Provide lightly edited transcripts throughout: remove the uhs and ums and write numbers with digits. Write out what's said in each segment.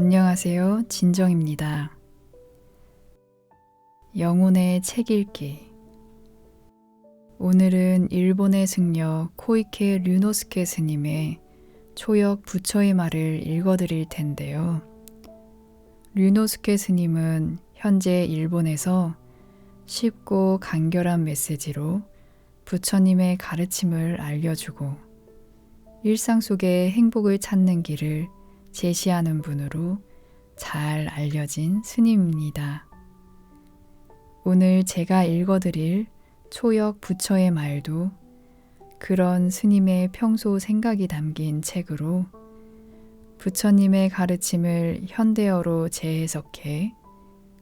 안녕하세요. 진정입니다. 영혼의 책 읽기. 오늘은 일본의 승려 코이케 류노스케 스님의 초역 부처의 말을 읽어드릴 텐데요. 류노스케 스님은 현재 일본에서 쉽고 간결한 메시지로 부처님의 가르침을 알려주고 일상 속의 행복을 찾는 길을 제시하는 분으로 잘 알려진 스님입니다. 오늘 제가 읽어드릴 초역 부처의 말도 그런 스님의 평소 생각이 담긴 책으로 부처님의 가르침을 현대어로 재해석해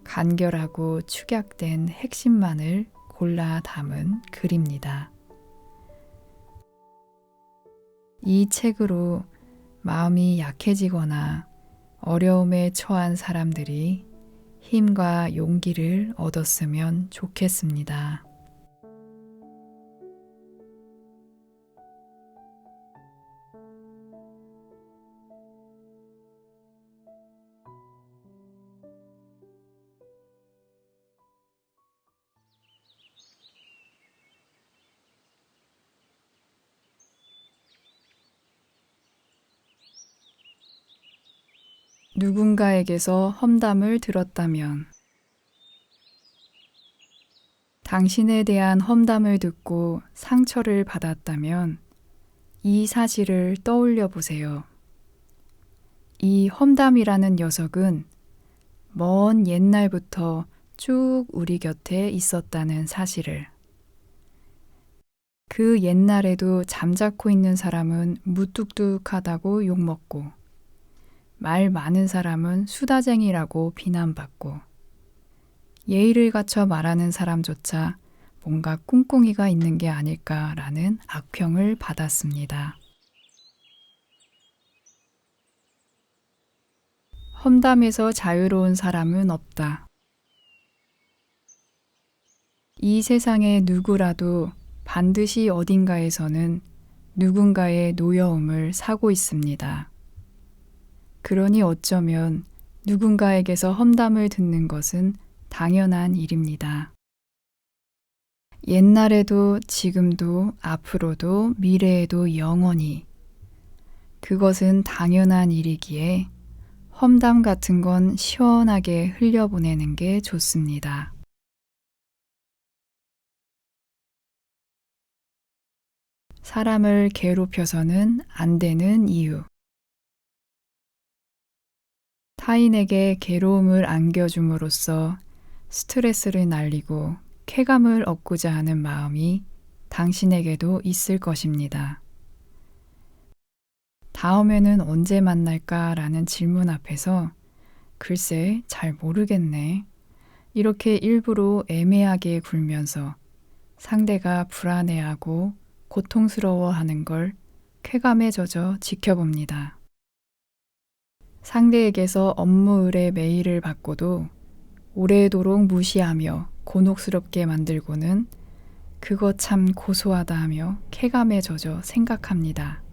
간결하고 축약된 핵심만을 골라 담은 글입니다. 이 책으로 마음이 약해지거나 어려움에 처한 사람들이 힘과 용기를 얻었으면 좋겠습니다. 누군가에게서 험담을 들었다면 당신에 대한 험담을 듣고 상처를 받았다면 이 사실을 떠올려 보세요. 이 험담이라는 녀석은 먼 옛날부터 쭉 우리 곁에 있었다는 사실을. 그 옛날에도 잠자코 있는 사람은 무뚝뚝하다고 욕먹고 말 많은 사람은 수다쟁이라고 비난받고 예의를 갖춰 말하는 사람조차 뭔가 꿍꿍이가 있는 게 아닐까라는 악평을 받았습니다. 험담에서 자유로운 사람은 없다. 이 세상의 누구라도 반드시 어딘가에서는 누군가의 노여움을 사고 있습니다. 그러니 어쩌면 누군가에게서 험담을 듣는 것은 당연한 일입니다. 옛날에도 지금도 앞으로도 미래에도 영원히 그것은 당연한 일이기에 험담 같은 건 시원하게 흘려보내는 게 좋습니다. 사람을 괴롭혀서는 안 되는 이유. 타인에게 괴로움을 안겨줌으로써 스트레스를 날리고 쾌감을 얻고자 하는 마음이 당신에게도 있을 것입니다. 다음에는 언제 만날까라는 질문 앞에서 글쎄 잘 모르겠네. 이렇게 일부러 애매하게 굴면서 상대가 불안해하고 고통스러워하는 걸 쾌감에 젖어 지켜봅니다. 상대에게서 업무 의뢰 메일을 받고도 오래도록 무시하며 곤혹스럽게 만들고는 그거 참 고소하다 하며 쾌감에 젖어 생각합니다.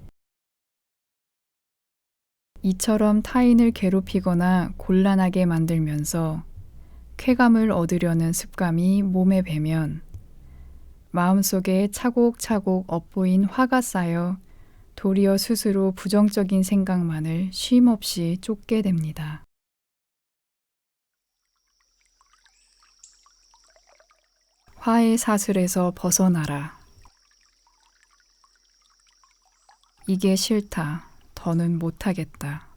이처럼 타인을 괴롭히거나 곤란하게 만들면서 쾌감을 얻으려는 습관이 몸에 배면 마음속에 차곡차곡 엇보인 화가 쌓여 도리어 스스로 부정적인 생각만을 쉼없이 쫓게 됩니다. 화의 사슬에서 벗어나라. 이게 싫다. 더는 못하겠다.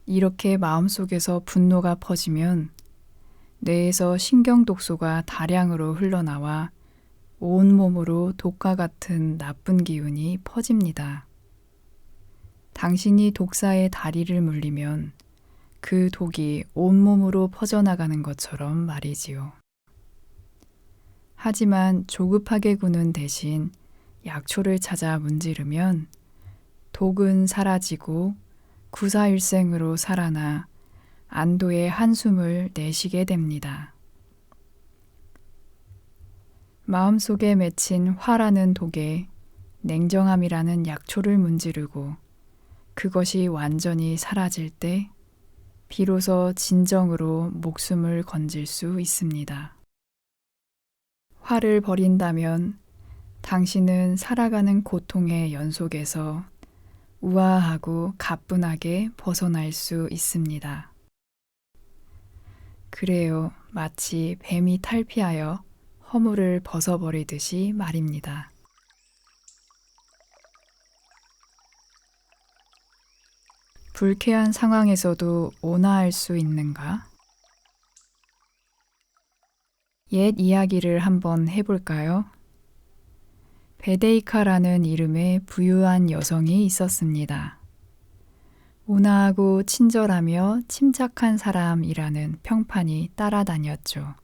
이렇게 마음속에서 분노가 퍼지면 뇌에서 신경독소가 다량으로 흘러나와 온몸으로 독과 같은 나쁜 기운이 퍼집니다. 당신이 독사의 다리를 물리면 그 독이 온몸으로 퍼져나가는 것처럼 말이지요. 하지만 조급하게 구는 대신 약초를 찾아 문지르면 독은 사라지고 구사일생으로 살아나 안도의 한숨을 내쉬게 됩니다. 마음속에 맺힌 화라는 독에 냉정함이라는 약초를 문지르고 그것이 완전히 사라질 때 비로소 진정으로 목숨을 건질 수 있습니다. 화를 버린다면 당신은 살아가는 고통의 연속에서 우아하고 가뿐하게 벗어날 수 있습니다. 그래요, 마치 뱀이 탈피하여 허물을 벗어버리듯이 말입니다. 불쾌한 상황에서도 온화할 수 있는가? 옛 이야기를 한번 해볼까요? 베데이카라는 이름의 부유한 여성이 있었습니다. 온화하고 친절하며 침착한 사람이라는 평판이 따라다녔죠.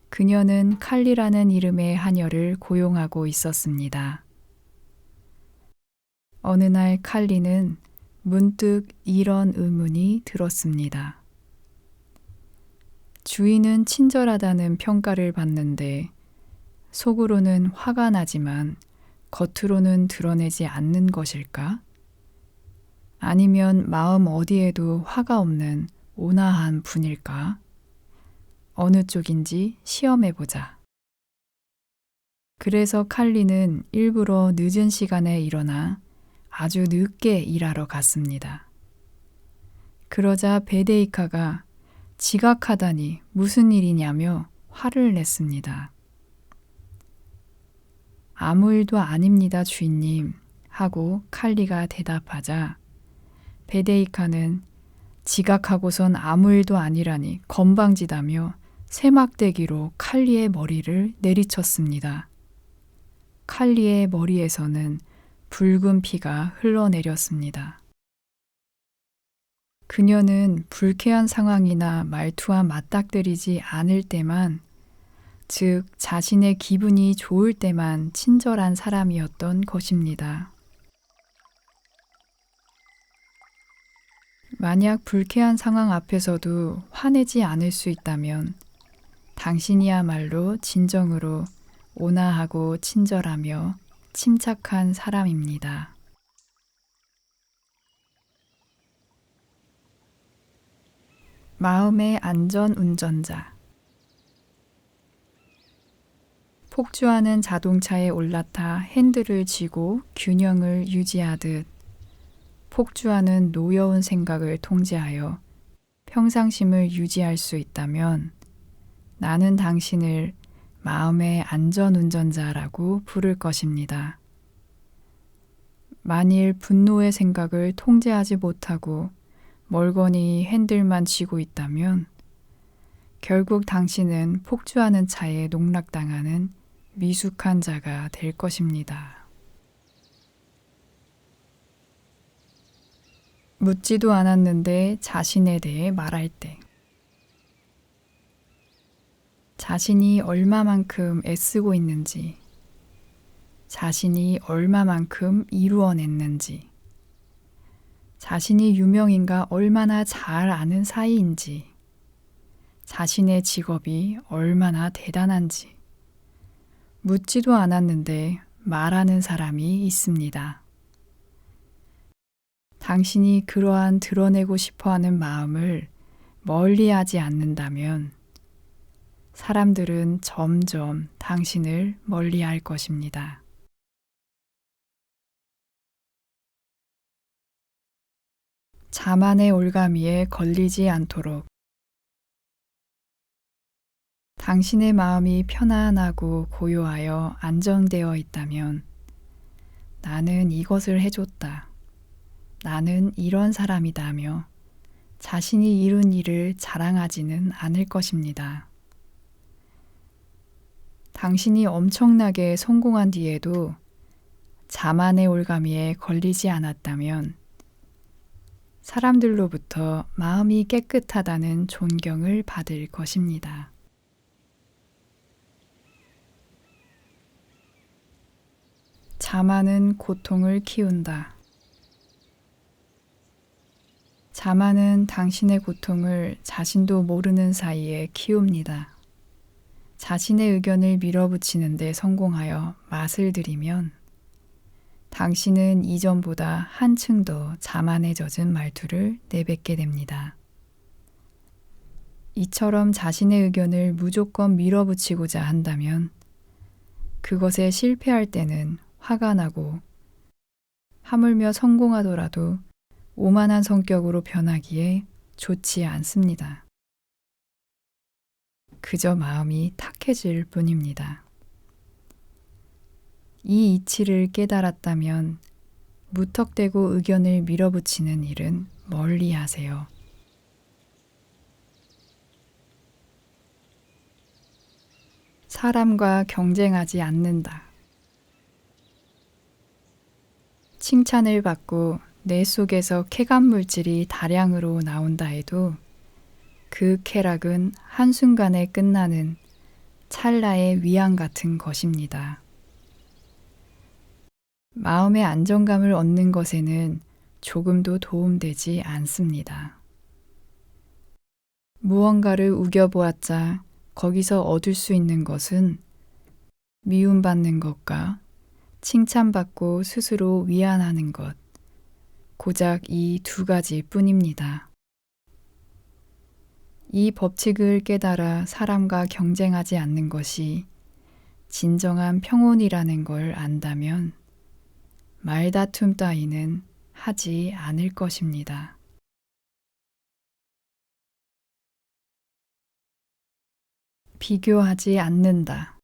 그녀는 칼리라는 이름의 하녀를 고용하고 있었습니다. 어느 날 칼리는 문득 이런 의문이 들었습니다. 주인은 친절하다는 평가를 받는데 속으로는 화가 나지만 겉으로는 드러내지 않는 것일까? 아니면 마음 어디에도 화가 없는 온화한 분일까? 어느 쪽인지 시험해보자. 그래서 칼리는 일부러 늦은 시간에 일어나 아주 늦게 일하러 갔습니다. 그러자 베데이카가 지각하다니 무슨 일이냐며 화를 냈습니다. 아무 일도 아닙니다, 주인님, 하고 칼리가 대답하자 베데이카는 지각하고선 아무 일도 아니라니 건방지다며 세막대기로 칼리의 머리를 내리쳤습니다. 칼리의 머리에서는 붉은 피가 흘러내렸습니다. 그녀는 불쾌한 상황이나 말투와 맞닥뜨리지 않을 때만, 즉 자신의 기분이 좋을 때만 친절한 사람이었던 것입니다. 만약 불쾌한 상황 앞에서도 화내지 않을 수 있다면 당신이야말로 진정으로 온화하고 친절하며 침착한 사람입니다. 마음의 안전 운전자. 폭주하는 자동차에 올라타 핸들을 쥐고 균형을 유지하듯 폭주하는 노여운 생각을 통제하여 평상심을 유지할 수 있다면 나는 당신을 마음의 안전운전자라고 부를 것입니다. 만일 분노의 생각을 통제하지 못하고 멀거니 핸들만 쥐고 있다면 결국 당신은 폭주하는 차에 농락당하는 미숙한 자가 될 것입니다. 묻지도 않았는데 자신에 대해 말할 때, 자신이 얼마만큼 애쓰고 있는지, 자신이 얼마만큼 이루어냈는지, 자신이 유명인가 얼마나 잘 아는 사이인지, 자신의 직업이 얼마나 대단한지, 묻지도 않았는데 말하는 사람이 있습니다. 당신이 그러한 드러내고 싶어하는 마음을 멀리하지 않는다면 사람들은 점점 당신을 멀리할 것입니다. 자만의 올가미에 걸리지 않도록. 당신의 마음이 편안하고 고요하여 안정되어 있다면 나는 이것을 해줬다. 나는 이런 사람이다며 자신이 이룬 일을 자랑하지는 않을 것입니다. 당신이 엄청나게 성공한 뒤에도 자만의 올가미에 걸리지 않았다면 사람들로부터 마음이 깨끗하다는 존경을 받을 것입니다. 자만은 고통을 키운다. 자만은 당신의 고통을 자신도 모르는 사이에 키웁니다. 자신의 의견을 밀어붙이는 데 성공하여 맛을 들이면 당신은 이전보다 한층 더 자만에 젖은 말투를 내뱉게 됩니다. 이처럼 자신의 의견을 무조건 밀어붙이고자 한다면 그것에 실패할 때는 화가 나고 하물며 성공하더라도 오만한 성격으로 변하기에 좋지 않습니다. 그저 마음이 탁해질 뿐입니다. 이 이치를 깨달았다면 무턱대고 의견을 밀어붙이는 일은 멀리 하세요. 사람과 경쟁하지 않는다. 칭찬을 받고 뇌 속에서 쾌감 물질이 다량으로 나온다 해도 그 쾌락은 한순간에 끝나는 찰나의 위안 같은 것입니다. 마음의 안정감을 얻는 것에는 조금도 도움되지 않습니다. 무언가를 우겨보았자 거기서 얻을 수 있는 것은 미움받는 것과 칭찬받고 스스로 위안하는 것, 고작 이 두 가지 뿐입니다. 이 법칙을 깨달아 사람과 경쟁하지 않는 것이 진정한 평온이라는 걸 안다면 말다툼 따위는 하지 않을 것입니다. 비교하지 않는다.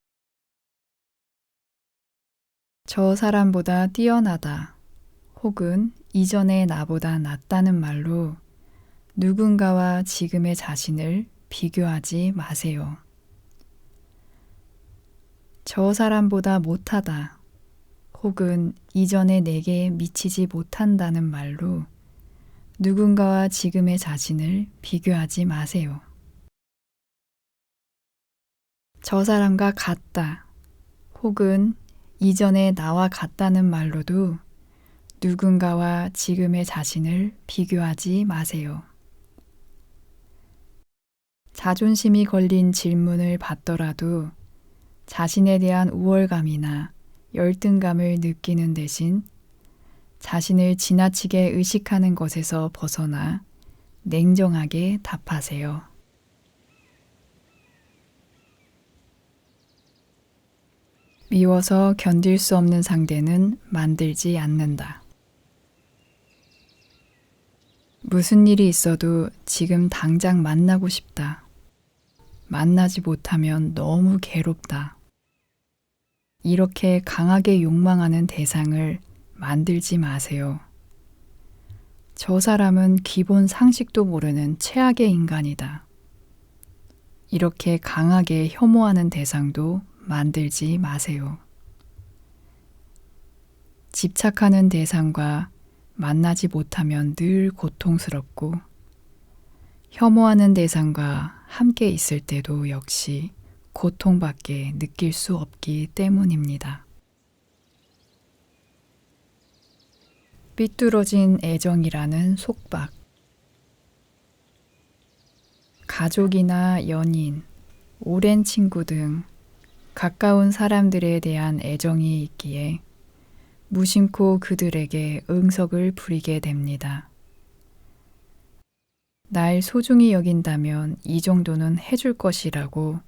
저 사람보다 뛰어나다 혹은 이전의 나보다 낫다는 말로 누군가와 지금의 자신을 비교하지 마세요. 저 사람보다 못하다 혹은 이전에 내게 미치지 못한다는 말로 누군가와 지금의 자신을 비교하지 마세요. 저 사람과 같다 혹은 이전에 나와 같다는 말로도 누군가와 지금의 자신을 비교하지 마세요. 자존심이 걸린 질문을 받더라도 자신에 대한 우월감이나 열등감을 느끼는 대신 자신을 지나치게 의식하는 것에서 벗어나 냉정하게 답하세요. 미워서 견딜 수 없는 상대는 만들지 않는다. 무슨 일이 있어도 지금 당장 만나고 싶다. 만나지 못하면 너무 괴롭다. 이렇게 강하게 욕망하는 대상을 만들지 마세요. 저 사람은 기본 상식도 모르는 최악의 인간이다. 이렇게 강하게 혐오하는 대상도 만들지 마세요. 집착하는 대상과 만나지 못하면 늘 고통스럽고 혐오하는 대상과 함께 있을 때도 역시 고통밖에 느낄 수 없기 때문입니다. 삐뚤어진 애정이라는 속박. 가족이나 연인, 오랜 친구 등 가까운 사람들에 대한 애정이 있기에 무심코 그들에게 응석을 부리게 됩니다. 날 소중히 여긴다면 이 정도는 해줄 것이라고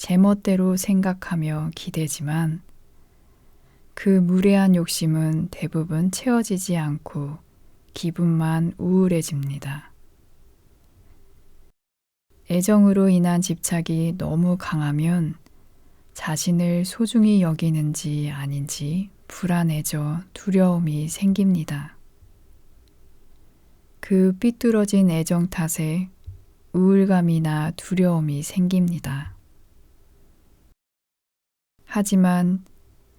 제멋대로 생각하며 기대지만 그 무례한 욕심은 대부분 채워지지 않고 기분만 우울해집니다. 애정으로 인한 집착이 너무 강하면 자신을 소중히 여기는지 아닌지 불안해져 두려움이 생깁니다. 그 삐뚤어진 애정 탓에 우울감이나 두려움이 생깁니다. 하지만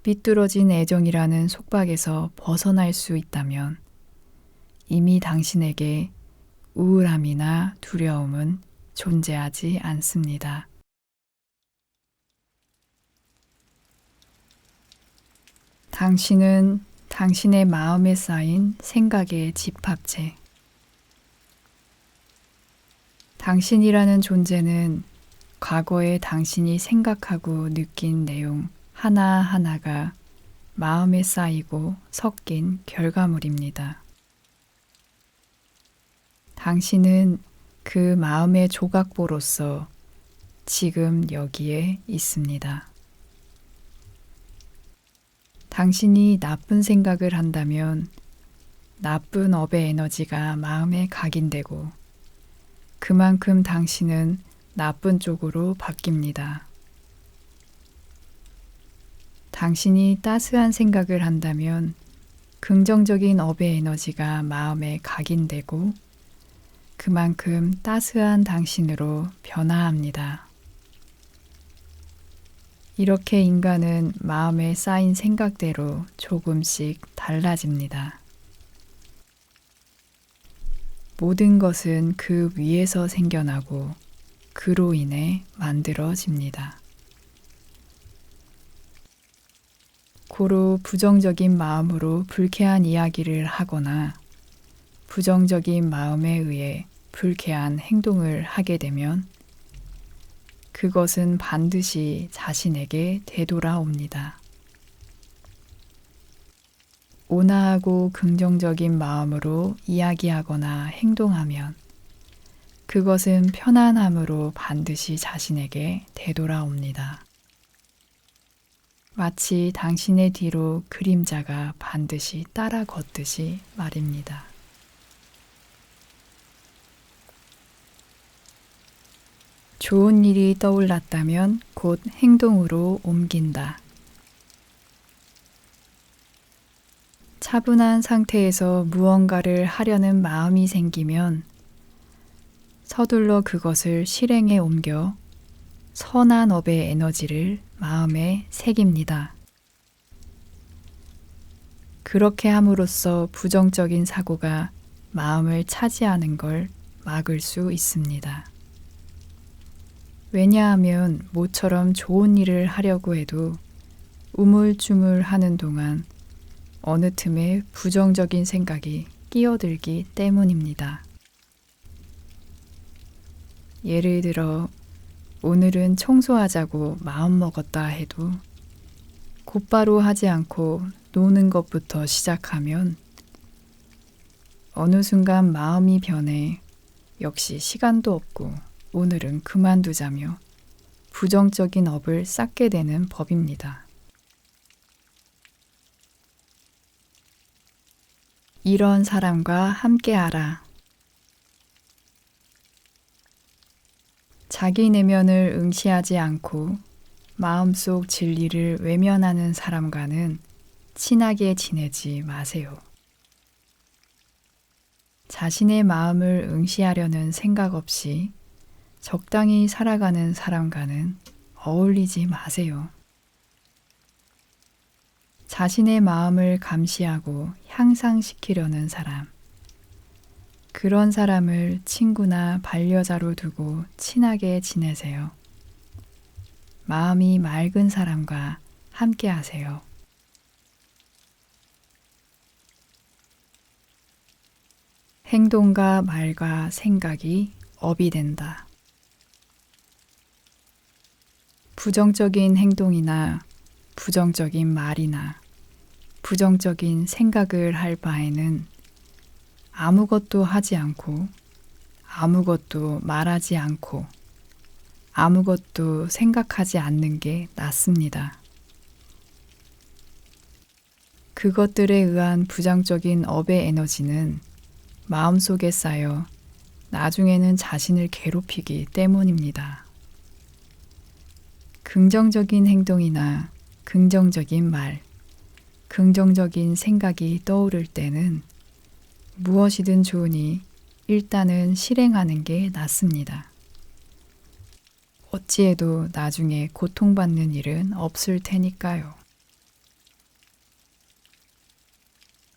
삐뚤어진 애정이라는 속박에서 벗어날 수 있다면 이미 당신에게 우울함이나 두려움은 존재하지 않습니다. 당신은 당신의 마음에 쌓인 생각의 집합체. 당신이라는 존재는 과거에 당신이 생각하고 느낀 내용 하나하나가 마음에 쌓이고 섞인 결과물입니다. 당신은 그 마음의 조각보로서 지금 여기에 있습니다. 당신이 나쁜 생각을 한다면 나쁜 업의 에너지가 마음에 각인되고 그만큼 당신은 나쁜 쪽으로 바뀝니다. 당신이 따스한 생각을 한다면 긍정적인 업의 에너지가 마음에 각인되고 그만큼 따스한 당신으로 변화합니다. 이렇게 인간은 마음에 쌓인 생각대로 조금씩 달라집니다. 모든 것은 그 위에서 생겨나고 그로 인해 만들어집니다. 고로 부정적인 마음으로 불쾌한 이야기를 하거나 부정적인 마음에 의해 불쾌한 행동을 하게 되면 그것은 반드시 자신에게 되돌아옵니다. 온화하고 긍정적인 마음으로 이야기하거나 행동하면 그것은 편안함으로 반드시 자신에게 되돌아옵니다. 마치 당신의 뒤로 그림자가 반드시 따라 걷듯이 말입니다. 좋은 일이 떠올랐다면 곧 행동으로 옮긴다. 차분한 상태에서 무언가를 하려는 마음이 생기면 서둘러 그것을 실행에 옮겨 선한 업의 에너지를 마음에 새깁니다. 그렇게 함으로써 부정적인 사고가 마음을 차지하는 걸 막을 수 있습니다. 왜냐하면 모처럼 좋은 일을 하려고 해도 우물쭈물하는 동안 어느 틈에 부정적인 생각이 끼어들기 때문입니다. 예를 들어 오늘은 청소하자고 마음먹었다 해도 곧바로 하지 않고 노는 것부터 시작하면 어느 순간 마음이 변해 역시 시간도 없고 오늘은 그만두자며 부정적인 업을 쌓게 되는 법입니다. 이런 사람과 함께하라. 자기 내면을 응시하지 않고 마음속 진리를 외면하는 사람과는 친하게 지내지 마세요. 자신의 마음을 응시하려는 생각 없이 적당히 살아가는 사람과는 어울리지 마세요. 자신의 마음을 감시하고 향상시키려는 사람, 그런 사람을 친구나 반려자로 두고 친하게 지내세요. 마음이 맑은 사람과 함께 하세요. 행동과 말과 생각이 업이 된다. 부정적인 행동이나 부정적인 말이나 부정적인 생각을 할 바에는 아무것도 하지 않고 아무것도 말하지 않고 아무것도 생각하지 않는 게 낫습니다. 그것들에 의한 부정적인 업의 에너지는 마음속에 쌓여 나중에는 자신을 괴롭히기 때문입니다. 긍정적인 행동이나 긍정적인 말, 긍정적인 생각이 떠오를 때는 무엇이든 좋으니 일단은 실행하는 게 낫습니다. 어찌해도 나중에 고통받는 일은 없을 테니까요.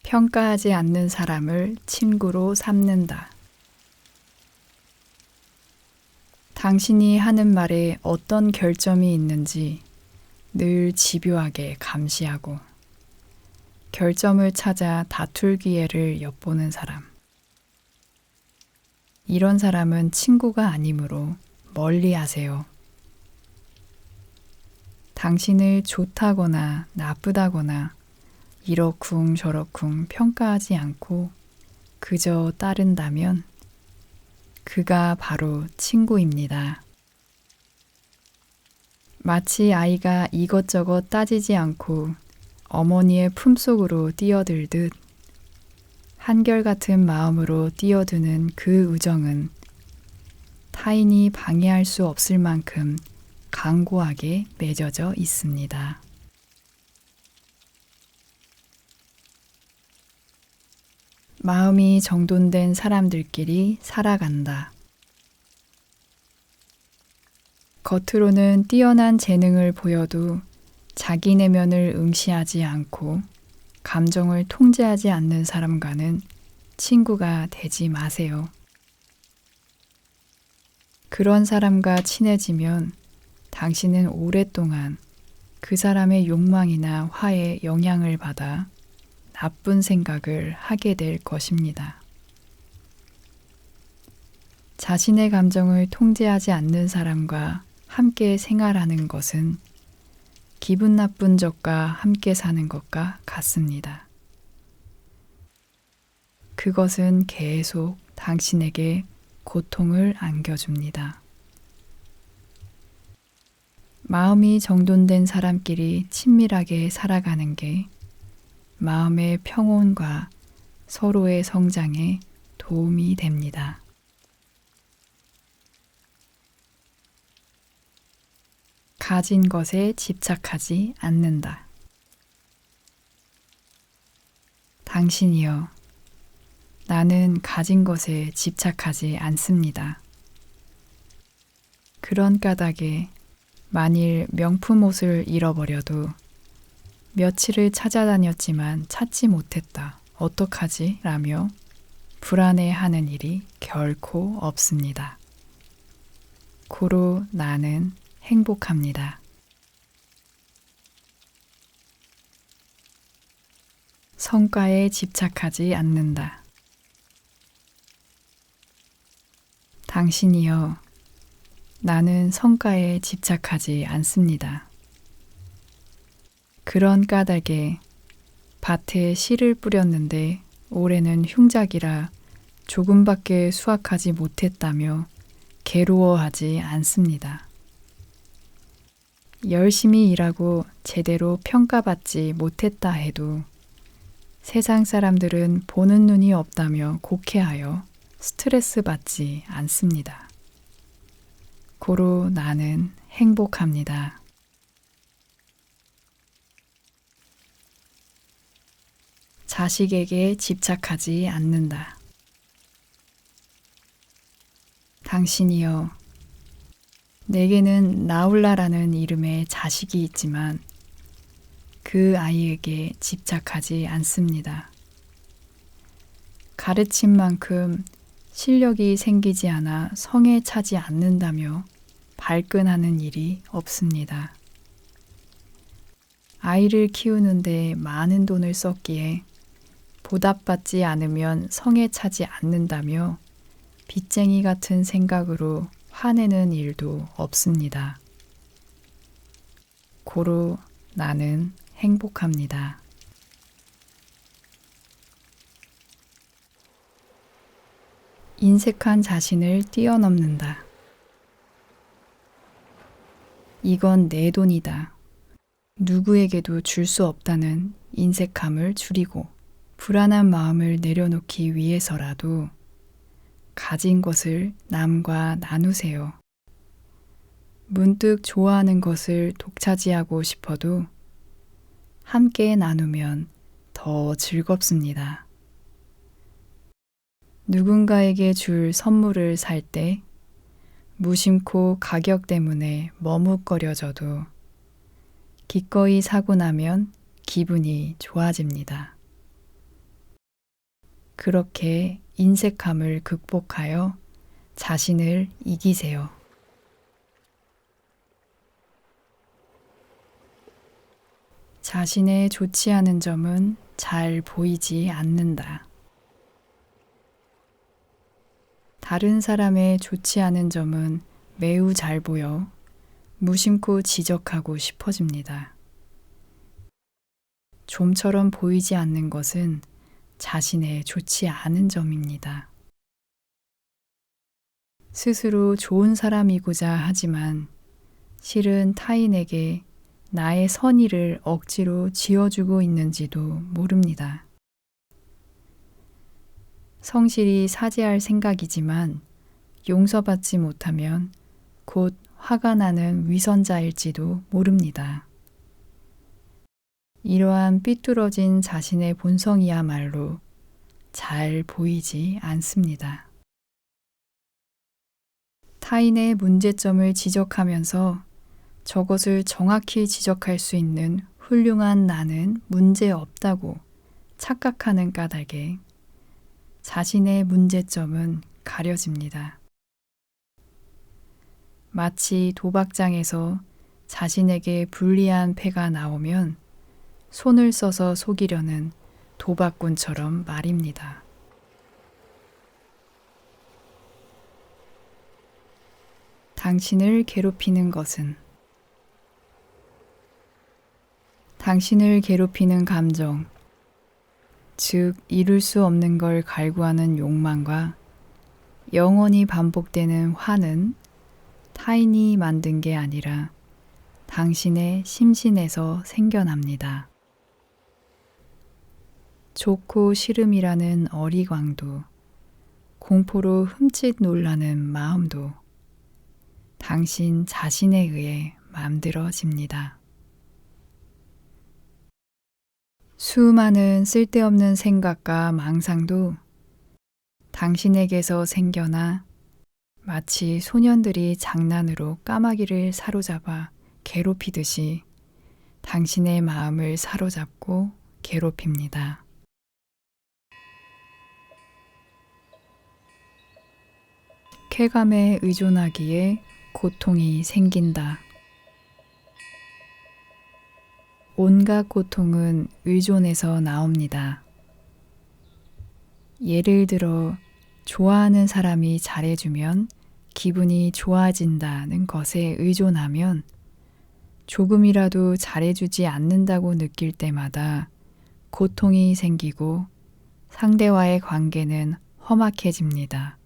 평가하지 않는 사람을 친구로 삼는다. 당신이 하는 말에 어떤 결점이 있는지 늘 집요하게 감시하고 결점을 찾아 다툴 기회를 엿보는 사람. 이런 사람은 친구가 아니므로 멀리 하세요. 당신을 좋다거나 나쁘다거나 이러쿵 저러쿵 평가하지 않고 그저 따른다면 그가 바로 친구입니다. 마치 아이가 이것저것 따지지 않고 어머니의 품속으로 뛰어들듯 한결같은 마음으로 뛰어드는 그 우정은 타인이 방해할 수 없을 만큼 강고하게 맺어져 있습니다. 마음이 정돈된 사람들끼리 살아간다. 겉으로는 뛰어난 재능을 보여도 자기 내면을 응시하지 않고 감정을 통제하지 않는 사람과는 친구가 되지 마세요. 그런 사람과 친해지면 당신은 오랫동안 그 사람의 욕망이나 화에 영향을 받아 나쁜 생각을 하게 될 것입니다. 자신의 감정을 통제하지 않는 사람과 함께 생활하는 것은 기분 나쁜 적과 함께 사는 것과 같습니다. 그것은 계속 당신에게 고통을 안겨줍니다. 마음이 정돈된 사람끼리 친밀하게 살아가는 게 마음의 평온과 서로의 성장에 도움이 됩니다. 가진 것에 집착하지 않는다. 당신이여, 나는 가진 것에 집착하지 않습니다. 그런 까닭에 만일 명품 옷을 잃어버려도 며칠을 찾아다녔지만 찾지 못했다. 어떡하지? 라며 불안해하는 일이 결코 없습니다. 고로 나는 행복합니다. 성과에 집착하지 않는다. 당신이여, 나는 성과에 집착하지 않습니다. 그런 까닭에 밭에 씨를 뿌렸는데 올해는 흉작이라 조금밖에 수확하지 못했다며 괴로워하지 않습니다. 열심히 일하고 제대로 평가받지 못했다 해도 세상 사람들은 보는 눈이 없다며 곡해하여 스트레스 받지 않습니다. 고로 나는 행복합니다. 자식에게 집착하지 않는다. 당신이여, 내게는 나울라라는 이름의 자식이 있지만 그 아이에게 집착하지 않습니다. 가르친 만큼 실력이 생기지 않아 성에 차지 않는다며 발끈하는 일이 없습니다. 아이를 키우는데 많은 돈을 썼기에 보답받지 않으면 성에 차지 않는다며 빚쟁이 같은 생각으로 화내는 일도 없습니다. 고로 나는 행복합니다. 인색한 자신을 뛰어넘는다. 이건 내 돈이다. 누구에게도 줄 수 없다는 인색함을 줄이고 불안한 마음을 내려놓기 위해서라도 가진 것을 남과 나누세요. 문득 좋아하는 것을 독차지하고 싶어도 함께 나누면 더 즐겁습니다. 누군가에게 줄 선물을 살 때 무심코 가격 때문에 머뭇거려져도 기꺼이 사고 나면 기분이 좋아집니다. 그렇게 인색함을 극복하여 자신을 이기세요. 자신의 좋지 않은 점은 잘 보이지 않는다. 다른 사람의 좋지 않은 점은 매우 잘 보여 무심코 지적하고 싶어집니다. 좀처럼 보이지 않는 것은 자신의 좋지 않은 점입니다. 스스로 좋은 사람이고자 하지만 실은 타인에게 나의 선의를 억지로 지어주고 있는지도 모릅니다. 성실히 사죄할 생각이지만 용서받지 못하면 곧 화가 나는 위선자일지도 모릅니다. 이러한 삐뚤어진 자신의 본성이야말로 잘 보이지 않습니다. 타인의 문제점을 지적하면서 저것을 정확히 지적할 수 있는 훌륭한 나는 문제 없다고 착각하는 까닭에 자신의 문제점은 가려집니다. 마치 도박장에서 자신에게 불리한 패가 나오면 손을 써서 속이려는 도박꾼처럼 말입니다. 당신을 괴롭히는 것은 당신을 괴롭히는 감정, 즉 이룰 수 없는 걸 갈구하는 욕망과 영원히 반복되는 화는 타인이 만든 게 아니라 당신의 심신에서 생겨납니다. 좋고 싫음이라는 어리광도, 공포로 흠칫 놀라는 마음도 당신 자신에 의해 만들어집니다. 수많은 쓸데없는 생각과 망상도 당신에게서 생겨나 마치 소년들이 장난으로 까마귀를 사로잡아 괴롭히듯이 당신의 마음을 사로잡고 괴롭힙니다. 쾌감에 의존하기에 고통이 생긴다. 온갖 고통은 의존에서 나옵니다. 예를 들어 좋아하는 사람이 잘해주면 기분이 좋아진다는 것에 의존하면 조금이라도 잘해주지 않는다고 느낄 때마다 고통이 생기고 상대와의 관계는 험악해집니다.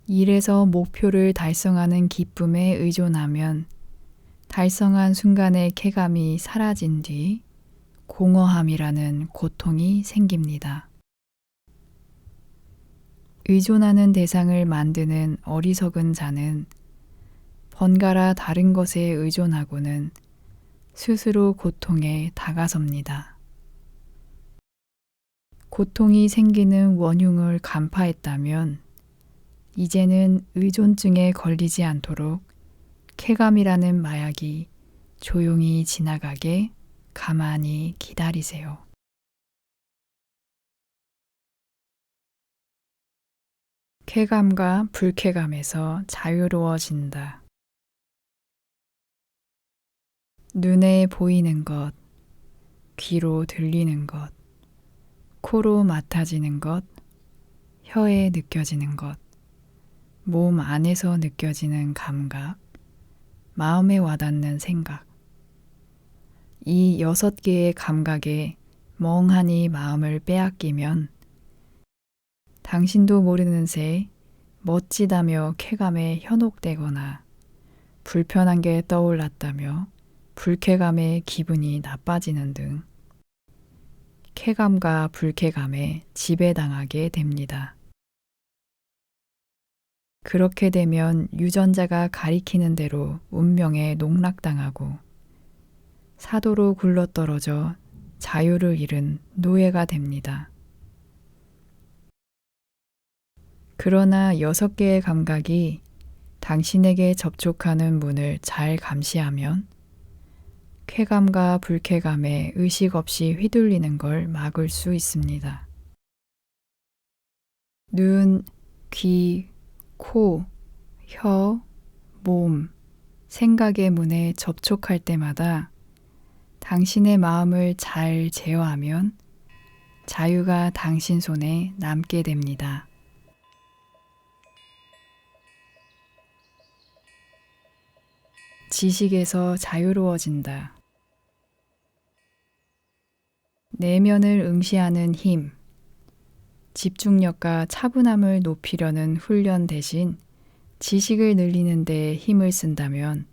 일에서 목표를 달성하는 기쁨에 의존하면 달성한 순간의 쾌감이 사라진 뒤 공허함이라는 고통이 생깁니다. 의존하는 대상을 만드는 어리석은 자는 번갈아 다른 것에 의존하고는 스스로 고통에 다가섭니다. 고통이 생기는 원흉을 간파했다면 이제는 의존증에 걸리지 않도록 쾌감이라는 마약이 조용히 지나가게 가만히 기다리세요. 쾌감과 불쾌감에서 자유로워진다. 눈에 보이는 것, 귀로 들리는 것, 코로 맡아지는 것, 혀에 느껴지는 것, 몸 안에서 느껴지는 감각, 마음에 와닿는 생각. 이 6개의 감각에 멍하니 마음을 빼앗기면 당신도 모르는 새 멋지다며 쾌감에 현혹되거나 불편한 게 떠올랐다며 불쾌감에 기분이 나빠지는 등 쾌감과 불쾌감에 지배당하게 됩니다. 그렇게 되면 유전자가 가리키는 대로 운명에 농락당하고 사도로 굴러떨어져 자유를 잃은 노예가 됩니다. 그러나 6개의 감각이 당신에게 접촉하는 문을 잘 감시하면 쾌감과 불쾌감에 의식 없이 휘둘리는 걸 막을 수 있습니다. 눈, 귀, 코, 혀, 몸, 생각의 문에 접촉할 때마다 당신의 마음을 잘 제어하면 자유가 당신 손에 남게 됩니다. 지식에서 자유로워진다. 내면을 응시하는 힘, 집중력과 차분함을 높이려는 훈련 대신 지식을 늘리는 데 힘을 쓴다면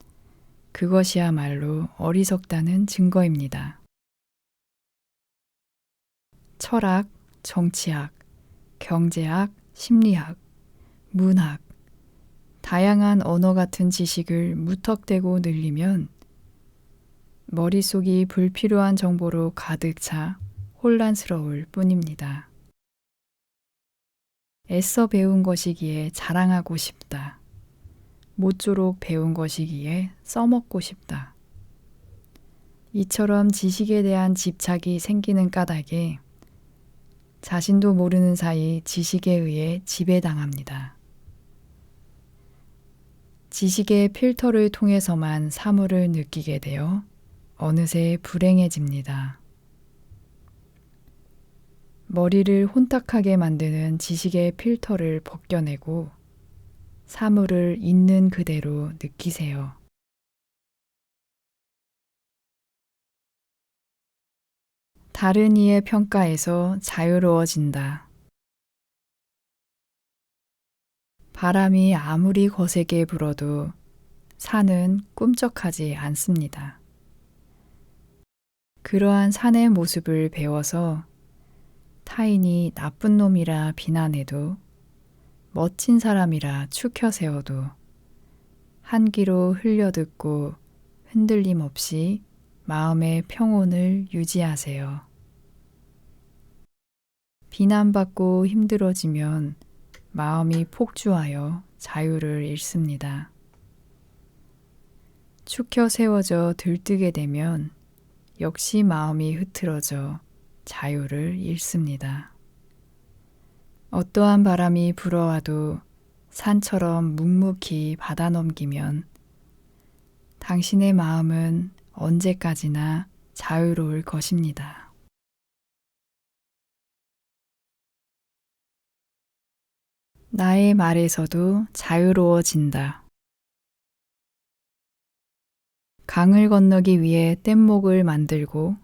그것이야말로 어리석다는 증거입니다. 철학, 정치학, 경제학, 심리학, 문학, 다양한 언어 같은 지식을 무턱대고 늘리면 머릿속이 불필요한 정보로 가득 차 혼란스러울 뿐입니다. 애써 배운 것이기에 자랑하고 싶다. 모쪼록 배운 것이기에 써먹고 싶다. 이처럼 지식에 대한 집착이 생기는 까닭에 자신도 모르는 사이 지식에 의해 지배당합니다. 지식의 필터를 통해서만 사물을 느끼게 되어 어느새 불행해집니다. 머리를 혼탁하게 만드는 지식의 필터를 벗겨내고 사물을 있는 그대로 느끼세요. 다른 이의 평가에서 자유로워진다. 바람이 아무리 거세게 불어도 산은 꿈쩍하지 않습니다. 그러한 산의 모습을 배워서 타인이 나쁜 놈이라 비난해도 멋진 사람이라 추켜 세워도 한 귀로 흘려듣고 흔들림 없이 마음의 평온을 유지하세요. 비난받고 힘들어지면 마음이 폭주하여 자유를 잃습니다. 추켜 세워져 들뜨게 되면 역시 마음이 흐트러져 자유를 잃습니다. 어떠한 바람이 불어와도 산처럼 묵묵히 받아넘기면 당신의 마음은 언제까지나 자유로울 것입니다. 나의 말에서도 자유로워진다. 강을 건너기 위해 뗏목을 만들고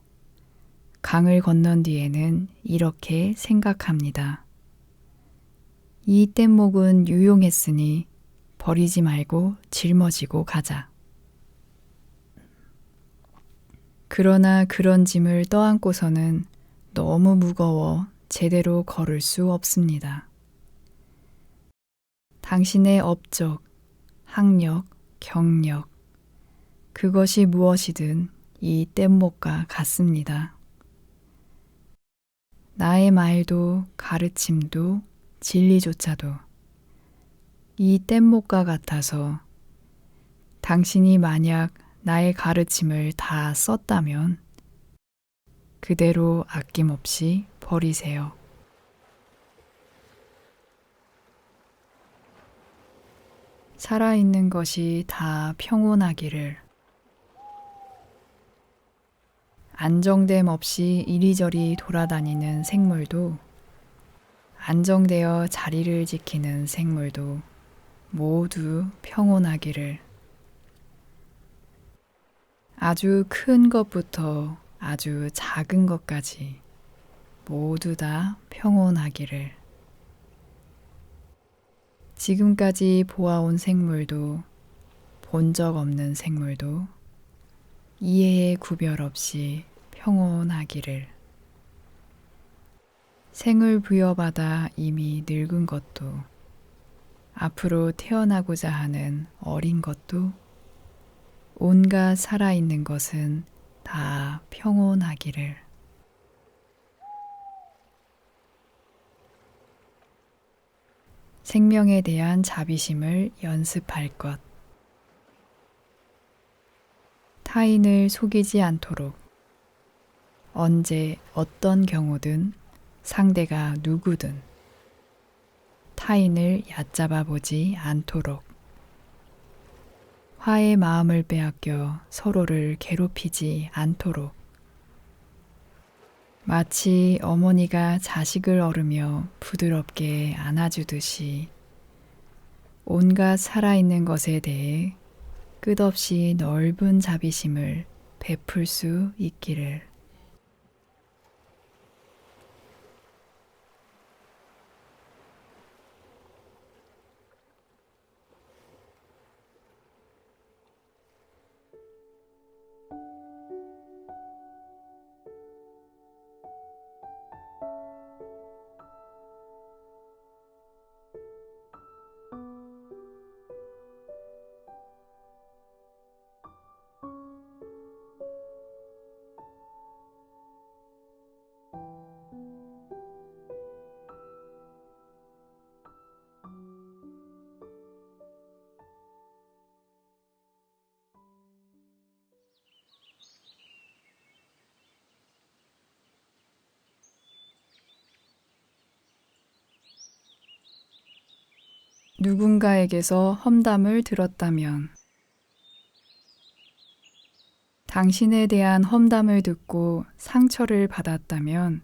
강을 건넌 뒤에는 이렇게 생각합니다. 이 뗏목은 유용했으니 버리지 말고 짊어지고 가자. 그러나 그런 짐을 떠안고서는 너무 무거워 제대로 걸을 수 없습니다. 당신의 업적, 학력, 경력, 그것이 무엇이든 이 뗏목과 같습니다. 나의 말도 가르침도 진리조차도 이 뗏목과 같아서 당신이 만약 나의 가르침을 다 썼다면 그대로 아낌없이 버리세요. 살아있는 것이 다 평온하기를. 안정됨 없이 이리저리 돌아다니는 생물도 안정되어 자리를 지키는 생물도 모두 평온하기를. 아주 큰 것부터 아주 작은 것까지 모두 다 평온하기를. 지금까지 보아온 생물도 본 적 없는 생물도 이해의 구별 없이 평온하기를. 생을 부여받아 이미 늙은 것도 앞으로 태어나고자 하는 어린 것도 온갖 살아있는 것은 다 평온하기를. 생명에 대한 자비심을 연습할 것. 타인을 속이지 않도록 언제 어떤 경우든 상대가 누구든 타인을 얕잡아 보지 않도록 화의 마음을 빼앗겨 서로를 괴롭히지 않도록 마치 어머니가 자식을 얻으며 부드럽게 안아주듯이 온갖 살아있는 것에 대해 끝없이 넓은 자비심을 베풀 수 있기를. 누군가에게서 험담을 들었다면, 당신에 대한 험담을 듣고 상처를 받았다면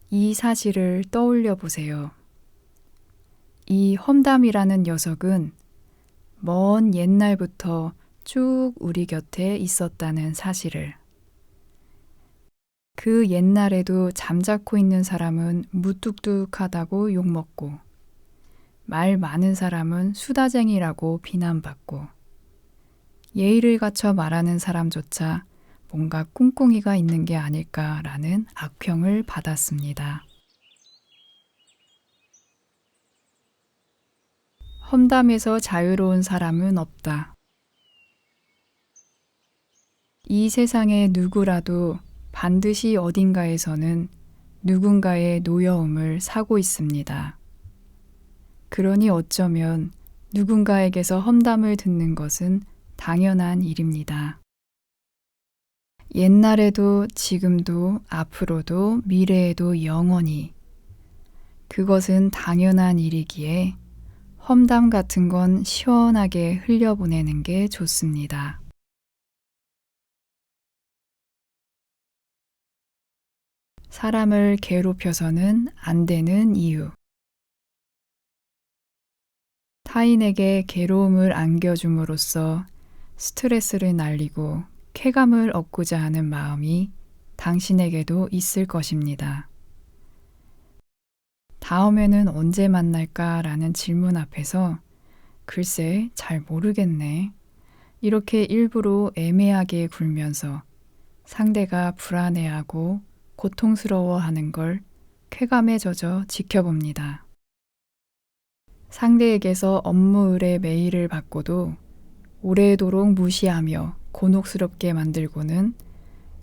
이 사실을 떠올려 보세요. 이 험담이라는 녀석은 먼 옛날부터 쭉 우리 곁에 있었다는 사실을. 그 옛날에도 잠자코 있는 사람은 무뚝뚝하다고 욕먹고, 말 많은 사람은 수다쟁이라고 비난받고, 예의를 갖춰 말하는 사람조차 뭔가 꿍꿍이가 있는 게 아닐까라는 악평을 받았습니다. 험담에서 자유로운 사람은 없다. 이 세상의 누구라도 반드시 어딘가에서는 누군가의 노여움을 사고 있습니다. 그러니 어쩌면 누군가에게서 험담을 듣는 것은 당연한 일입니다. 옛날에도 지금도 앞으로도 미래에도 영원히 그것은 당연한 일이기에 험담 같은 건 시원하게 흘려보내는 게 좋습니다. 사람을 괴롭혀서는 안 되는 이유. 타인에게 괴로움을 안겨줌으로써 스트레스를 날리고 쾌감을 얻고자 하는 마음이 당신에게도 있을 것입니다. 다음에는 언제 만날까라는 질문 앞에서 글쎄 잘 모르겠네. 이렇게 일부러 애매하게 굴면서 상대가 불안해하고 고통스러워하는 걸 쾌감에 젖어 지켜봅니다. 상대에게서 업무 의뢰 메일을 받고도 오래도록 무시하며 곤혹스럽게 만들고는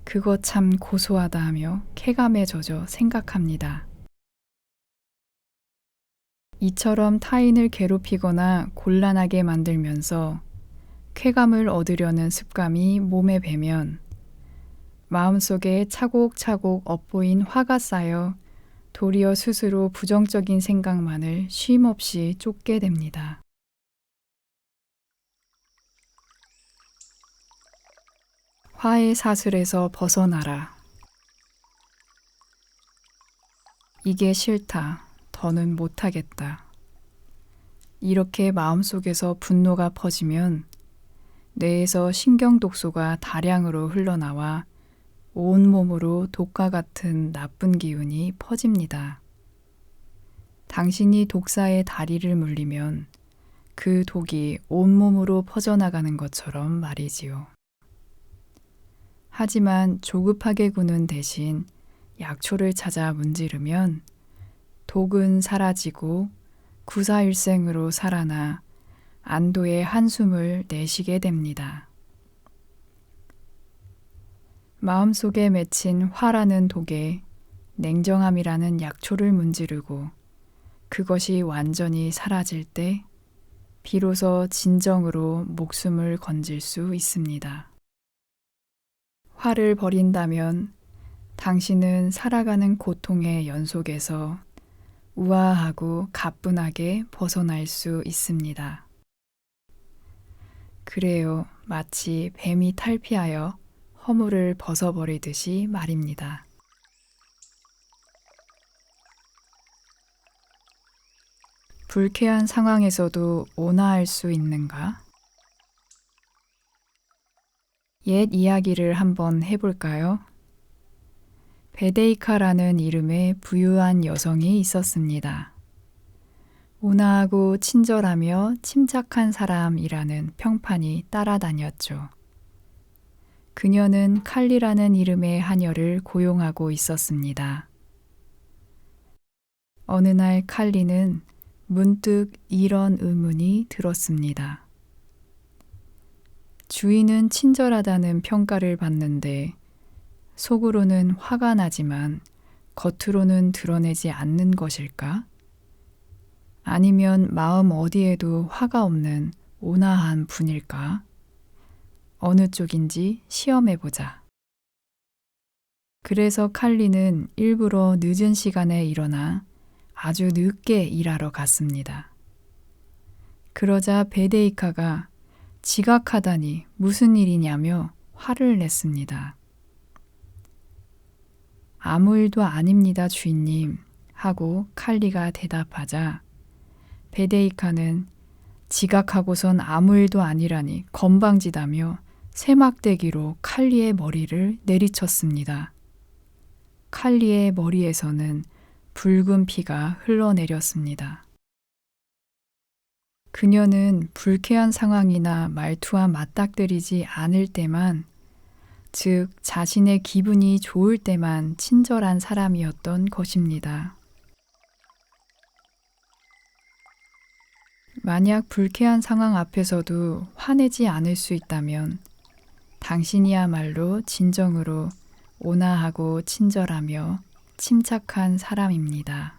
그거 참 고소하다 하며 쾌감에 젖어 생각합니다. 이처럼 타인을 괴롭히거나 곤란하게 만들면서 쾌감을 얻으려는 습관이 몸에 배면 마음속에 차곡차곡 엇보인 화가 쌓여 도리어 스스로 부정적인 생각만을 쉼없이 쫓게 됩니다. 화의 사슬에서 벗어나라. 이게 싫다. 더는 못하겠다. 이렇게 마음속에서 분노가 퍼지면 뇌에서 신경독소가 다량으로 흘러나와 온몸으로 독과 같은 나쁜 기운이 퍼집니다. 당신이 독사의 다리를 물리면 그 독이 온몸으로 퍼져나가는 것처럼 말이지요. 하지만 조급하게 구는 대신 약초를 찾아 문지르면 독은 사라지고 구사일생으로 살아나 안도의 한숨을 내쉬게 됩니다. 마음속에 맺힌 화라는 독에 냉정함이라는 약초를 문지르고 그것이 완전히 사라질 때 비로소 진정으로 목숨을 건질 수 있습니다. 화를 버린다면 당신은 살아가는 고통의 연속에서 우아하고 가뿐하게 벗어날 수 있습니다. 그래요, 마치 뱀이 탈피하여 허물을 벗어버리듯이 말입니다. 불쾌한 상황에서도 온화할 수 있는가? 옛 이야기를 한번 해볼까요? 베데이카라는 이름의 부유한 여성이 있었습니다. 온화하고 친절하며 침착한 사람이라는 평판이 따라다녔죠. 그녀는 칼리라는 이름의 하녀를 고용하고 있었습니다. 어느 날 칼리는 문득 이런 의문이 들었습니다. 주인은 친절하다는 평가를 받는데 속으로는 화가 나지만 겉으로는 드러내지 않는 것일까? 아니면 마음 어디에도 화가 없는 온화한 분일까? 어느 쪽인지 시험해보자. 그래서 칼리는 일부러 늦은 시간에 일어나 아주 늦게 일하러 갔습니다. 그러자 베데이카가 지각하다니 무슨 일이냐며 화를 냈습니다. 아무 일도 아닙니다, 주인님 하고 칼리가 대답하자 베데이카는 지각하고선 아무 일도 아니라니 건방지다며 세막대기로 칼리의 머리를 내리쳤습니다. 칼리의 머리에서는 붉은 피가 흘러내렸습니다. 그녀는 불쾌한 상황이나 말투와 맞닥뜨리지 않을 때만, 즉 자신의 기분이 좋을 때만 친절한 사람이었던 것입니다. 만약 불쾌한 상황 앞에서도 화내지 않을 수 있다면 당신이야말로 진정으로 온화하고 친절하며 침착한 사람입니다.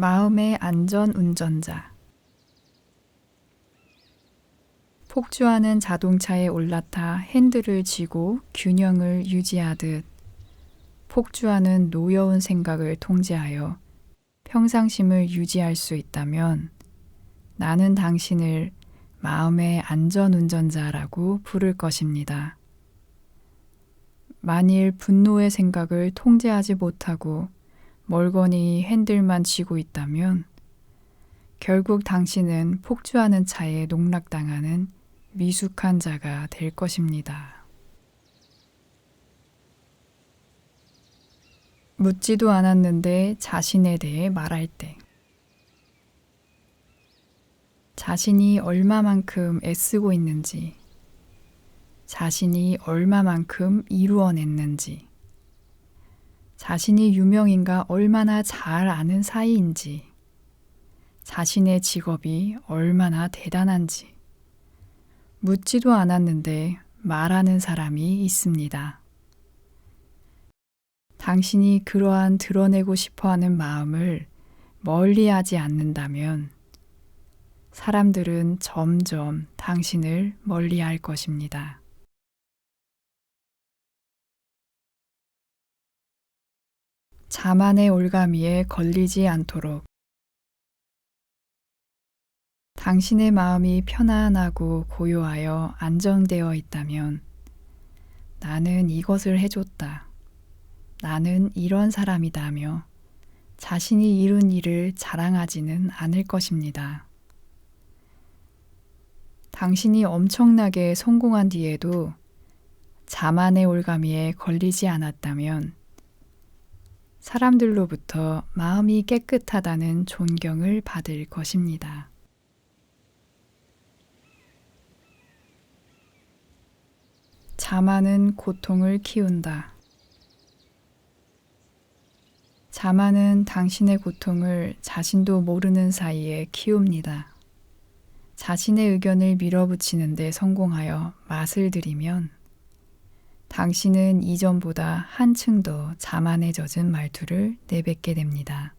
마음의 안전 운전자. 폭주하는 자동차에 올라타 핸들을 쥐고 균형을 유지하듯 폭주하는 노여운 생각을 통제하여 평상심을 유지할 수 있다면 나는 당신을 마음의 안전 운전자라고 부를 것입니다. 만일 분노의 생각을 통제하지 못하고 멀거니 핸들만 쥐고 있다면 결국 당신은 폭주하는 차에 농락당하는 미숙한 자가 될 것입니다. 묻지도 않았는데 자신에 대해 말할 때, 자신이 얼마만큼 애쓰고 있는지, 자신이 얼마만큼 이루어냈는지, 자신이 유명인가 얼마나 잘 아는 사이인지, 자신의 직업이 얼마나 대단한지, 묻지도 않았는데 말하는 사람이 있습니다. 당신이 그러한 드러내고 싶어하는 마음을 멀리하지 않는다면 사람들은 점점 당신을 멀리할 것입니다. 자만의 올가미에 걸리지 않도록. 당신의 마음이 편안하고 고요하여 안정되어 있다면 나는 이것을 해줬다. 나는 이런 사람이다며 자신이 이룬 일을 자랑하지는 않을 것입니다. 당신이 엄청나게 성공한 뒤에도 자만의 올가미에 걸리지 않았다면 사람들로부터 마음이 깨끗하다는 존경을 받을 것입니다. 자만은 고통을 키운다. 자만은 당신의 고통을 자신도 모르는 사이에 키웁니다. 자신의 의견을 밀어붙이는 데 성공하여 맛을 들이면 당신은 이전보다 한층 더 자만에 젖은 말투를 내뱉게 됩니다.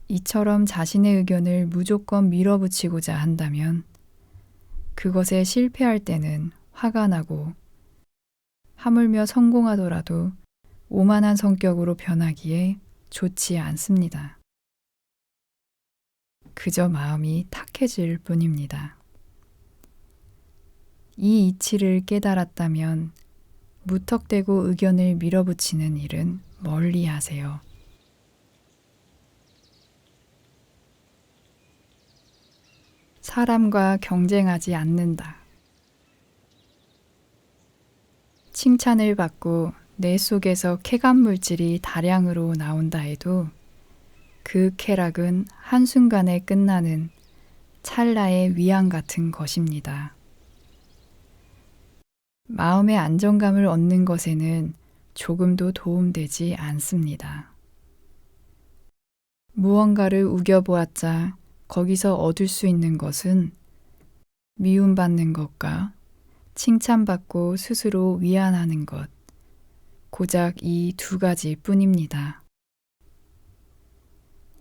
이처럼 자신의 의견을 무조건 밀어붙이고자 한다면 그것에 실패할 때는 화가 나고 하물며 성공하더라도 오만한 성격으로 변하기에 좋지 않습니다. 그저 마음이 탁해질 뿐입니다. 이 이치를 깨달았다면 무턱대고 의견을 밀어붙이는 일은 멀리 하세요. 사람과 경쟁하지 않는다. 칭찬을 받고 내 속에서 쾌감 물질이 다량으로 나온다 해도 그 쾌락은 한순간에 끝나는 찰나의 위안 같은 것입니다. 마음의 안정감을 얻는 것에는 조금도 도움되지 않습니다. 무언가를 우겨보았자 거기서 얻을 수 있는 것은 미움받는 것과 칭찬받고 스스로 위안하는 것, 고작 이 두 가지 뿐입니다.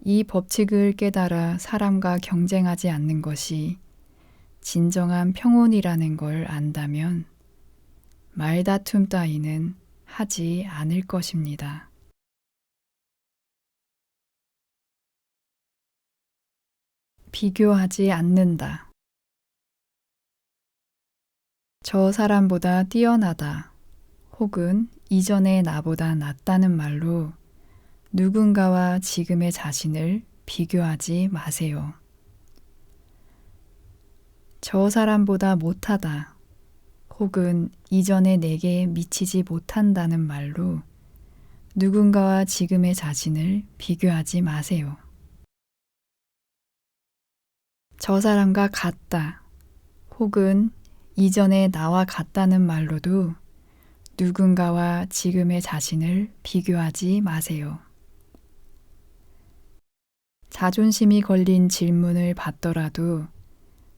이 법칙을 깨달아 사람과 경쟁하지 않는 것이 진정한 평온이라는 걸 안다면 말다툼 따위는 하지 않을 것입니다. 비교하지 않는다. 저 사람보다 뛰어나다 혹은 이전의 나보다 낫다는 말로 누군가와 지금의 자신을 비교하지 마세요. 저 사람보다 못하다 혹은 이전에 내게 미치지 못한다는 말로 누군가와 지금의 자신을 비교하지 마세요. 저 사람과 같다 혹은 이전에 나와 같다는 말로도 누군가와 지금의 자신을 비교하지 마세요. 자존심이 걸린 질문을 받더라도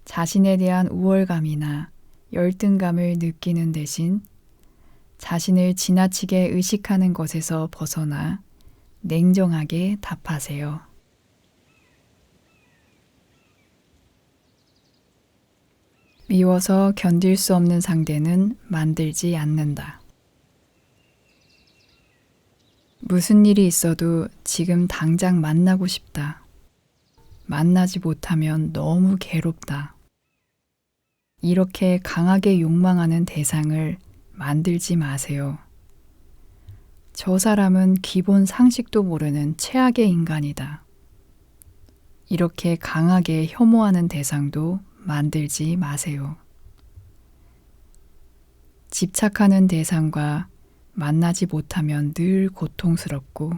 자신에 대한 우월감이나 열등감을 느끼는 대신 자신을 지나치게 의식하는 것에서 벗어나 냉정하게 답하세요. 미워서 견딜 수 없는 상대는 만들지 않는다. 무슨 일이 있어도 지금 당장 만나고 싶다. 만나지 못하면 너무 괴롭다. 이렇게 강하게 욕망하는 대상을 만들지 마세요. 저 사람은 기본 상식도 모르는 최악의 인간이다. 이렇게 강하게 혐오하는 대상도 만들지 마세요. 집착하는 대상과 만나지 못하면 늘 고통스럽고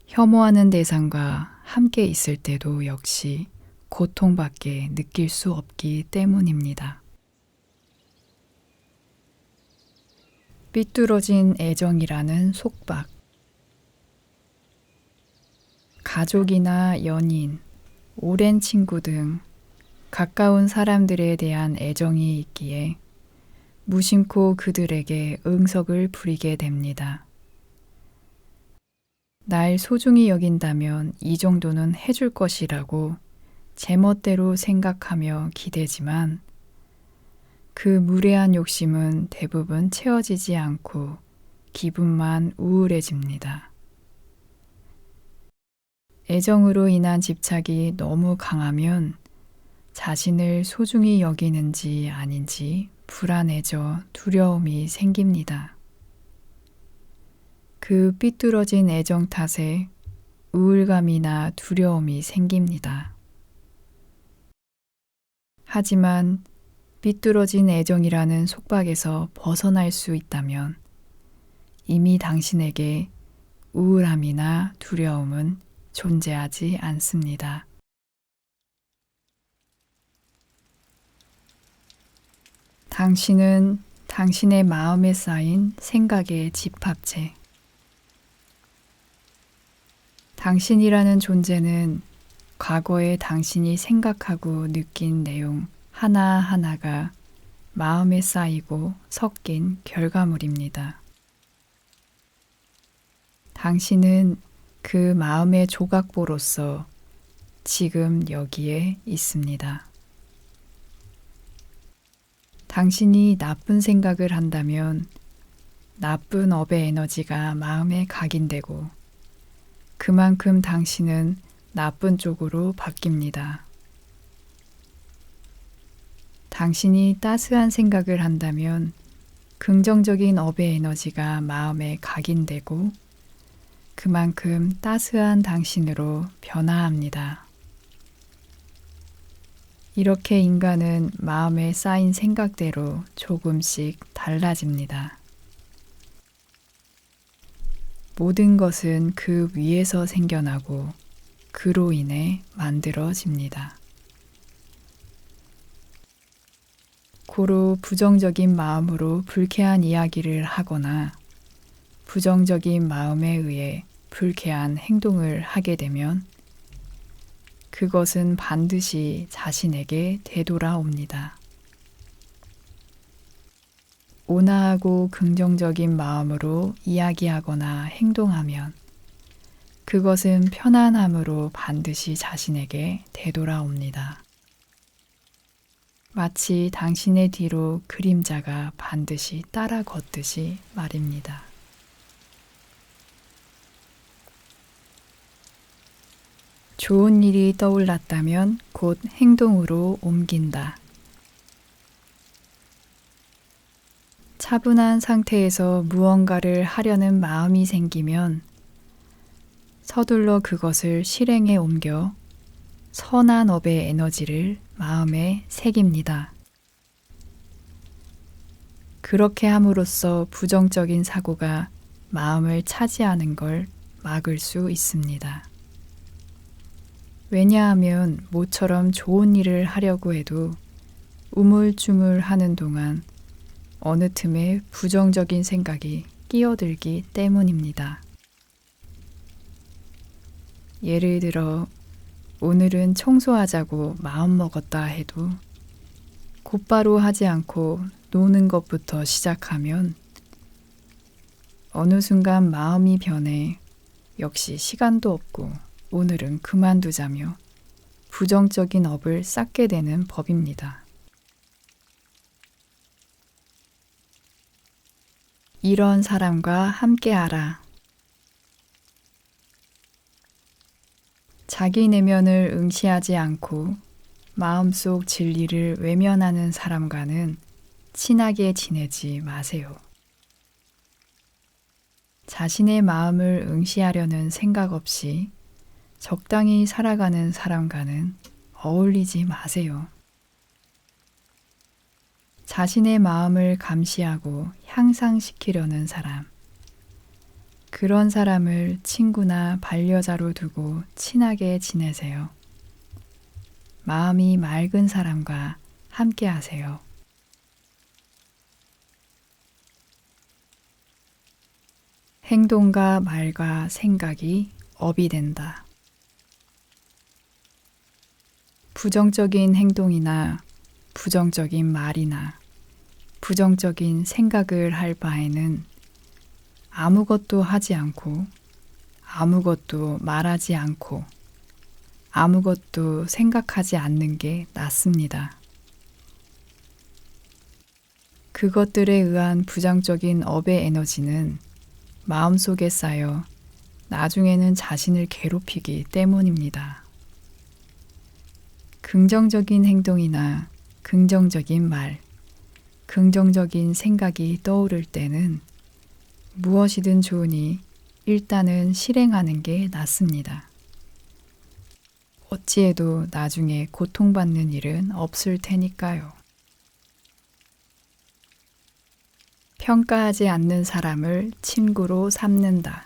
혐오하는 대상과 함께 있을 때도 역시 고통밖에 느낄 수 없기 때문입니다. 삐뚤어진 애정이라는 속박. 가족이나 연인, 오랜 친구 등 가까운 사람들에 대한 애정이 있기에 무심코 그들에게 응석을 부리게 됩니다. 날 소중히 여긴다면 이 정도는 해줄 것이라고 제멋대로 생각하며 기대지만 그 무례한 욕심은 대부분 채워지지 않고 기분만 우울해집니다. 애정으로 인한 집착이 너무 강하면 자신을 소중히 여기는지 아닌지 불안해져 두려움이 생깁니다. 그 삐뚤어진 애정 탓에 우울감이나 두려움이 생깁니다. 하지만 삐뚤어진 애정이라는 속박에서 벗어날 수 있다면 이미 당신에게 우울함이나 두려움은 존재하지 않습니다. 당신은 당신의 마음에 쌓인 생각의 집합체. 당신이라는 존재는 과거에 당신이 생각하고 느낀 내용 하나하나가 마음에 쌓이고 섞인 결과물입니다. 당신은 그 마음의 조각보로서 지금 여기에 있습니다. 당신이 나쁜 생각을 한다면 나쁜 업의 에너지가 마음에 각인되고 그만큼 당신은 나쁜 쪽으로 바뀝니다. 당신이 따스한 생각을 한다면 긍정적인 업의 에너지가 마음에 각인되고 그만큼 따스한 당신으로 변화합니다. 이렇게 인간은 마음에 쌓인 생각대로 조금씩 달라집니다. 모든 것은 그 위에서 생겨나고 그로 인해 만들어집니다. 고로 부정적인 마음으로 불쾌한 이야기를 하거나 부정적인 마음에 의해 불쾌한 행동을 하게 되면 그것은 반드시 자신에게 되돌아옵니다. 온화하고 긍정적인 마음으로 이야기하거나 행동하면 그것은 편안함으로 반드시 자신에게 되돌아옵니다. 마치 당신의 뒤로 그림자가 반드시 따라 걷듯이 말입니다. 좋은 일이 떠올랐다면 곧 행동으로 옮긴다. 차분한 상태에서 무언가를 하려는 마음이 생기면 서둘러 그것을 실행에 옮겨 선한 업의 에너지를 마음에 새깁니다. 그렇게 함으로써 부정적인 사고가 마음을 차지하는 걸 막을 수 있습니다. 왜냐하면 모처럼 좋은 일을 하려고 해도 우물쭈물 하는 동안 어느 틈에 부정적인 생각이 끼어들기 때문입니다. 예를 들어 오늘은 청소하자고 마음먹었다 해도 곧바로 하지 않고 노는 것부터 시작하면 어느 순간 마음이 변해 역시 시간도 없고 오늘은 그만두자며 부정적인 업을 쌓게 되는 법입니다. 이런 사람과 함께하라. 자기 내면을 응시하지 않고 마음속 진리를 외면하는 사람과는 친하게 지내지 마세요. 자신의 마음을 응시하려는 생각 없이 적당히 살아가는 사람과는 어울리지 마세요. 자신의 마음을 감시하고 향상시키려는 사람, 그런 사람을 친구나 반려자로 두고 친하게 지내세요. 마음이 맑은 사람과 함께 하세요. 행동과 말과 생각이 업이 된다. 부정적인 행동이나 부정적인 말이나 부정적인 생각을 할 바에는 아무것도 하지 않고 아무것도 말하지 않고 아무것도 생각하지 않는 게 낫습니다. 그것들에 의한 부정적인 업의 에너지는 마음속에 쌓여 나중에는 자신을 괴롭히기 때문입니다. 긍정적인 행동이나 긍정적인 말, 긍정적인 생각이 떠오를 때는 무엇이든 좋으니 일단은 실행하는 게 낫습니다. 어찌해도 나중에 고통받는 일은 없을 테니까요. 평가하지 않는 사람을 친구로 삼는다.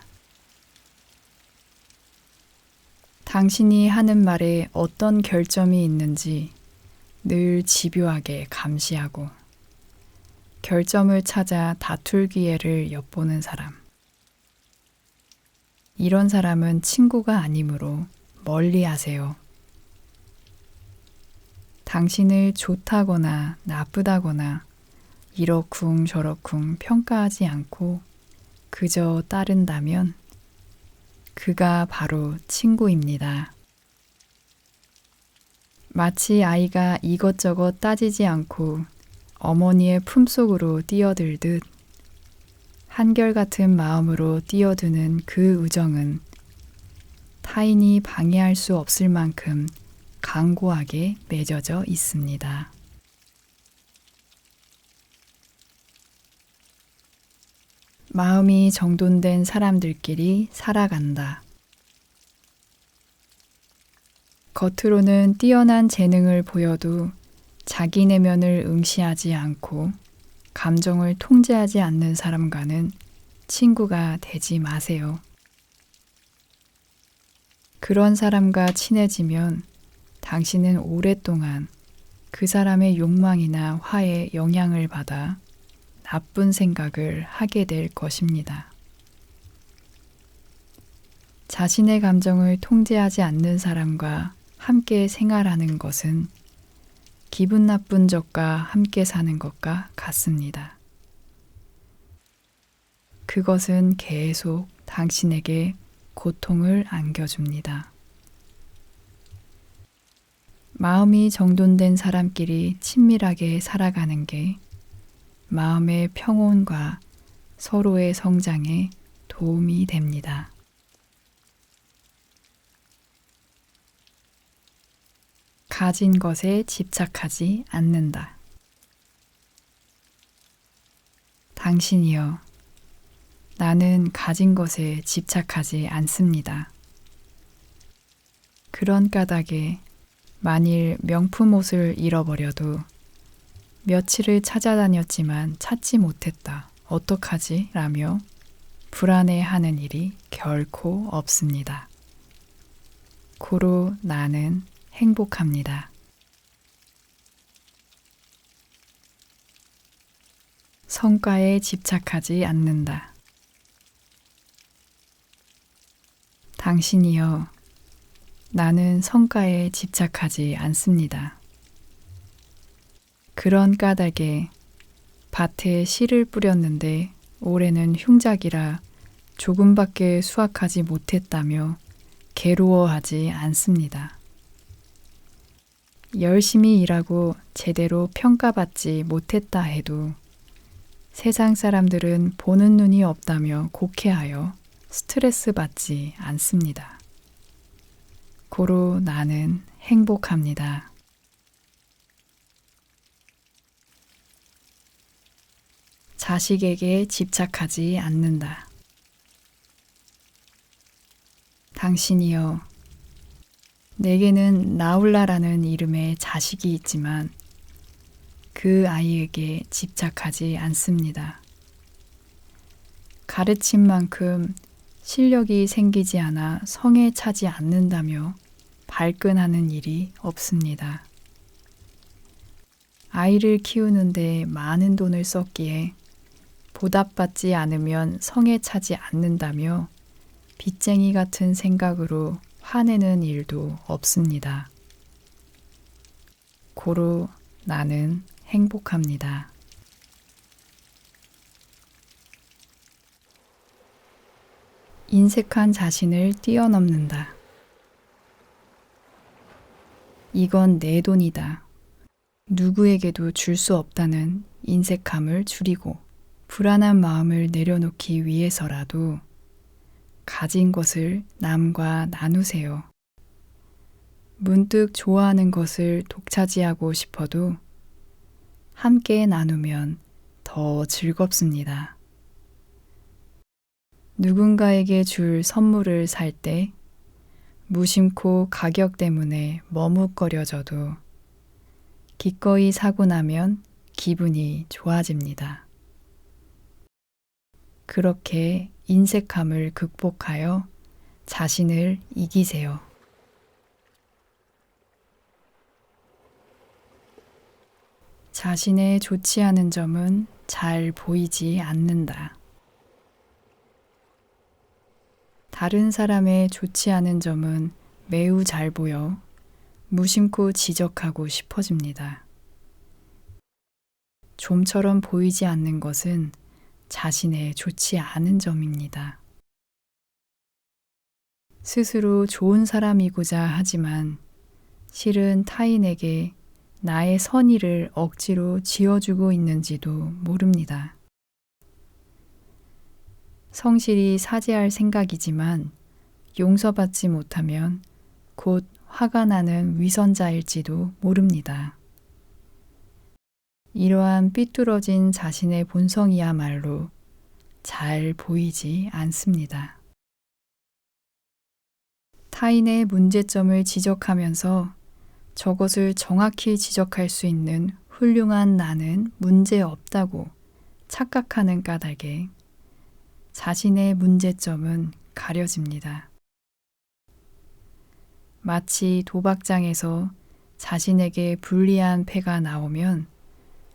당신이 하는 말에 어떤 결점이 있는지 늘 집요하게 감시하고 결점을 찾아 다툴 기회를 엿보는 사람. 이런 사람은 친구가 아니므로 멀리 하세요. 당신을 좋다거나 나쁘다거나 이러쿵 저러쿵 평가하지 않고 그저 따른다면 그가 바로 친구입니다. 마치 아이가 이것저것 따지지 않고 어머니의 품속으로 뛰어들듯 한결같은 마음으로 뛰어드는 그 우정은 타인이 방해할 수 없을 만큼 강고하게 맺어져 있습니다. 마음이 정돈된 사람들끼리 살아간다. 겉으로는 뛰어난 재능을 보여도 자기 내면을 응시하지 않고 감정을 통제하지 않는 사람과는 친구가 되지 마세요. 그런 사람과 친해지면 당신은 오랫동안 그 사람의 욕망이나 화에 영향을 받아 나쁜 생각을 하게 될 것입니다. 자신의 감정을 통제하지 않는 사람과 함께 생활하는 것은 기분 나쁜 적과 함께 사는 것과 같습니다. 그것은 계속 당신에게 고통을 안겨줍니다. 마음이 정돈된 사람끼리 친밀하게 살아가는 게 마음의 평온과 서로의 성장에 도움이 됩니다. 가진 것에 집착하지 않는다. 당신이여, 나는 가진 것에 집착하지 않습니다. 그런 까닭에 만일 명품 옷을 잃어버려도 며칠을 찾아다녔지만 찾지 못했다. 어떡하지? 라며 불안해하는 일이 결코 없습니다. 고로 나는 행복합니다. 성과에 집착하지 않는다. 당신이여, 나는 성과에 집착하지 않습니다. 그런 까닭에 밭에 씨를 뿌렸는데 올해는 흉작이라 조금밖에 수확하지 못했다며 괴로워하지 않습니다. 열심히 일하고 제대로 평가받지 못했다 해도 세상 사람들은 보는 눈이 없다며 곡해하여 스트레스 받지 않습니다. 고로 나는 행복합니다. 자식에게 집착하지 않는다. 당신이여, 내게는 나울라라는 이름의 자식이 있지만 그 아이에게 집착하지 않습니다. 가르친 만큼 실력이 생기지 않아 성에 차지 않는다며 발끈하는 일이 없습니다. 아이를 키우는데 많은 돈을 썼기에 보답받지 않으면 성에 차지 않는다며 빚쟁이 같은 생각으로 화내는 일도 없습니다. 고로 나는 행복합니다. 인색한 자신을 뛰어넘는다. 이건 내 돈이다. 누구에게도 줄 수 없다는 인색함을 줄이고 불안한 마음을 내려놓기 위해서라도 가진 것을 남과 나누세요. 문득 좋아하는 것을 독차지하고 싶어도 함께 나누면 더 즐겁습니다. 누군가에게 줄 선물을 살 때 무심코 가격 때문에 머뭇거려져도 기꺼이 사고 나면 기분이 좋아집니다. 그렇게 인색함을 극복하여 자신을 이기세요. 자신의 좋지 않은 점은 잘 보이지 않는다. 다른 사람의 좋지 않은 점은 매우 잘 보여 무심코 지적하고 싶어집니다. 좀처럼 보이지 않는 것은 자신의 좋지 않은 점입니다. 스스로 좋은 사람이고자 하지만 실은 타인에게 나의 선의를 억지로 지어주고 있는지도 모릅니다. 성실히 사죄할 생각이지만 용서받지 못하면 곧 화가 나는 위선자일지도 모릅니다. 이러한 삐뚤어진 자신의 본성이야말로 잘 보이지 않습니다. 타인의 문제점을 지적하면서 저것을 정확히 지적할 수 있는 훌륭한 나는 문제 없다고 착각하는 까닭에 자신의 문제점은 가려집니다. 마치 도박장에서 자신에게 불리한 패가 나오면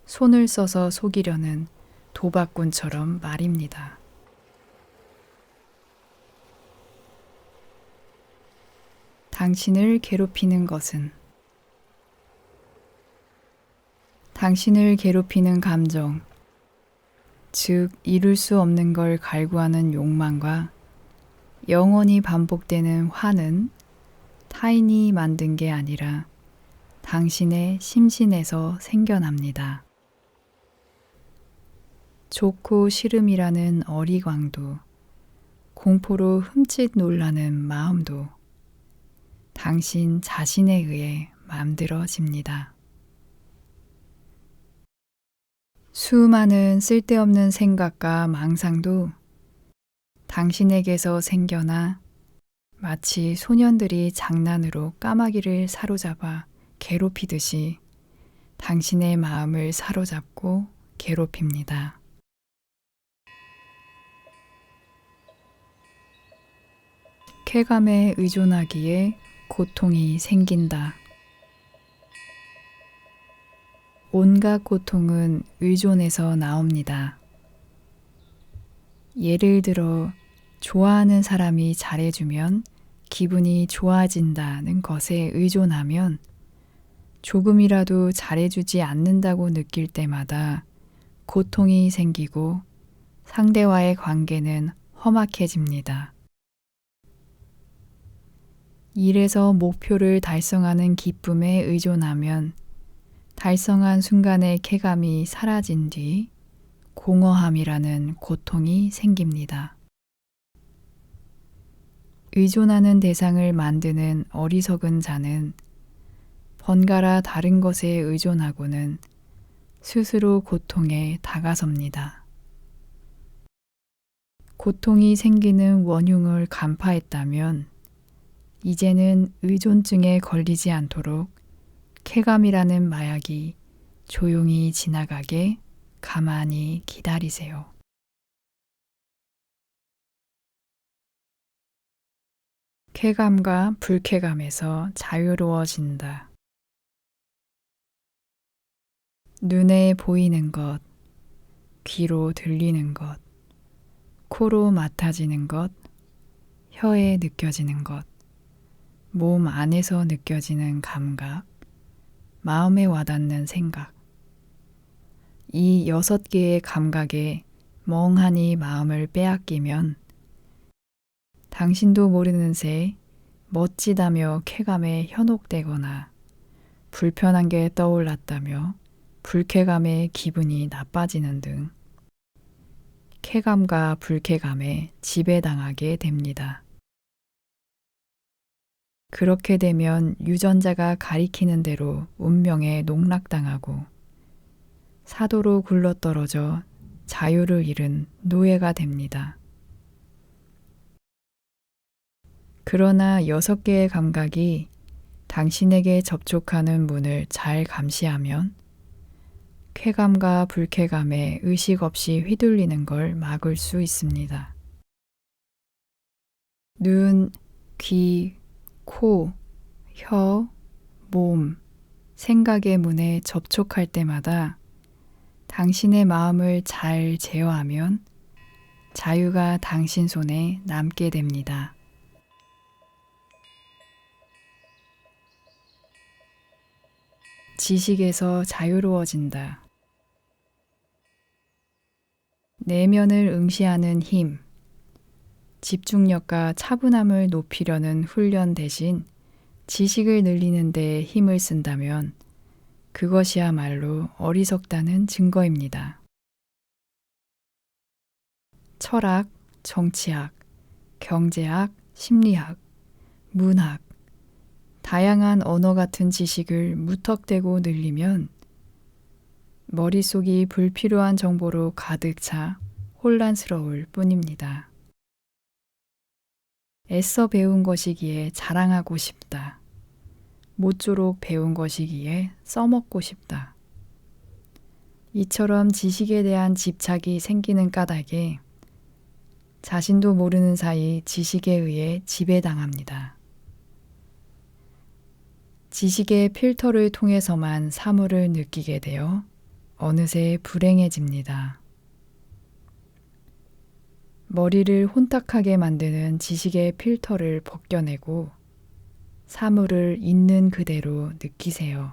손을 써서 속이려는 도박꾼처럼 말입니다. 당신을 괴롭히는 것은 당신을 괴롭히는 감정, 즉 이룰 수 없는 걸 갈구하는 욕망과 영원히 반복되는 화는 타인이 만든 게 아니라 당신의 심신에서 생겨납니다. 좋고 싫음이라는 어리광도, 공포로 흠칫 놀라는 마음도 당신 자신에 의해 만들어집니다. 수많은 쓸데없는 생각과 망상도 당신에게서 생겨나 마치 소년들이 장난으로 까마귀를 사로잡아 괴롭히듯이 당신의 마음을 사로잡고 괴롭힙니다. 쾌감에 의존하기에 고통이 생긴다. 온갖 고통은 의존에서 나옵니다. 예를 들어 좋아하는 사람이 잘해주면 기분이 좋아진다는 것에 의존하면 조금이라도 잘해주지 않는다고 느낄 때마다 고통이 생기고 상대와의 관계는 험악해집니다. 일에서 목표를 달성하는 기쁨에 의존하면 달성한 순간의 쾌감이 사라진 뒤 공허함이라는 고통이 생깁니다. 의존하는 대상을 만드는 어리석은 자는 번갈아 다른 것에 의존하고는 스스로 고통에 다가섭니다. 고통이 생기는 원흉을 간파했다면 이제는 의존증에 걸리지 않도록 쾌감이라는 마약이 조용히 지나가게 가만히 기다리세요. 쾌감과 불쾌감에서 자유로워진다. 눈에 보이는 것, 귀로 들리는 것, 코로 맡아지는 것, 혀에 느껴지는 것, 몸 안에서 느껴지는 감각, 마음에 와닿는 생각. 이 6개의 감각에 멍하니 마음을 빼앗기면 당신도 모르는 새 멋지다며 쾌감에 현혹되거나 불편한 게 떠올랐다며 불쾌감에 기분이 나빠지는 등 쾌감과 불쾌감에 지배당하게 됩니다. 그렇게 되면 유전자가 가리키는 대로 운명에 농락당하고 사도로 굴러떨어져 자유를 잃은 노예가 됩니다. 그러나 6개의 감각이 당신에게 접촉하는 문을 잘 감시하면 쾌감과 불쾌감에 의식 없이 휘둘리는 걸 막을 수 있습니다. 눈, 귀, 코, 혀, 몸, 생각의 문에 접촉할 때마다 당신의 마음을 잘 제어하면 자유가 당신 손에 남게 됩니다. 지식에서 자유로워진다. 내면을 응시하는 힘, 집중력과 차분함을 높이려는 훈련 대신 지식을 늘리는 데 힘을 쓴다면 그것이야말로 어리석다는 증거입니다. 철학, 정치학, 경제학, 심리학, 문학, 다양한 언어 같은 지식을 무턱대고 늘리면 머릿속이 불필요한 정보로 가득 차 혼란스러울 뿐입니다. 애써 배운 것이기에 자랑하고 싶다. 모쪼록 배운 것이기에 써먹고 싶다. 이처럼 지식에 대한 집착이 생기는 까닭에 자신도 모르는 사이 지식에 의해 지배당합니다. 지식의 필터를 통해서만 사물을 느끼게 되어 어느새 불행해집니다. 머리를 혼탁하게 만드는 지식의 필터를 벗겨내고 사물을 있는 그대로 느끼세요.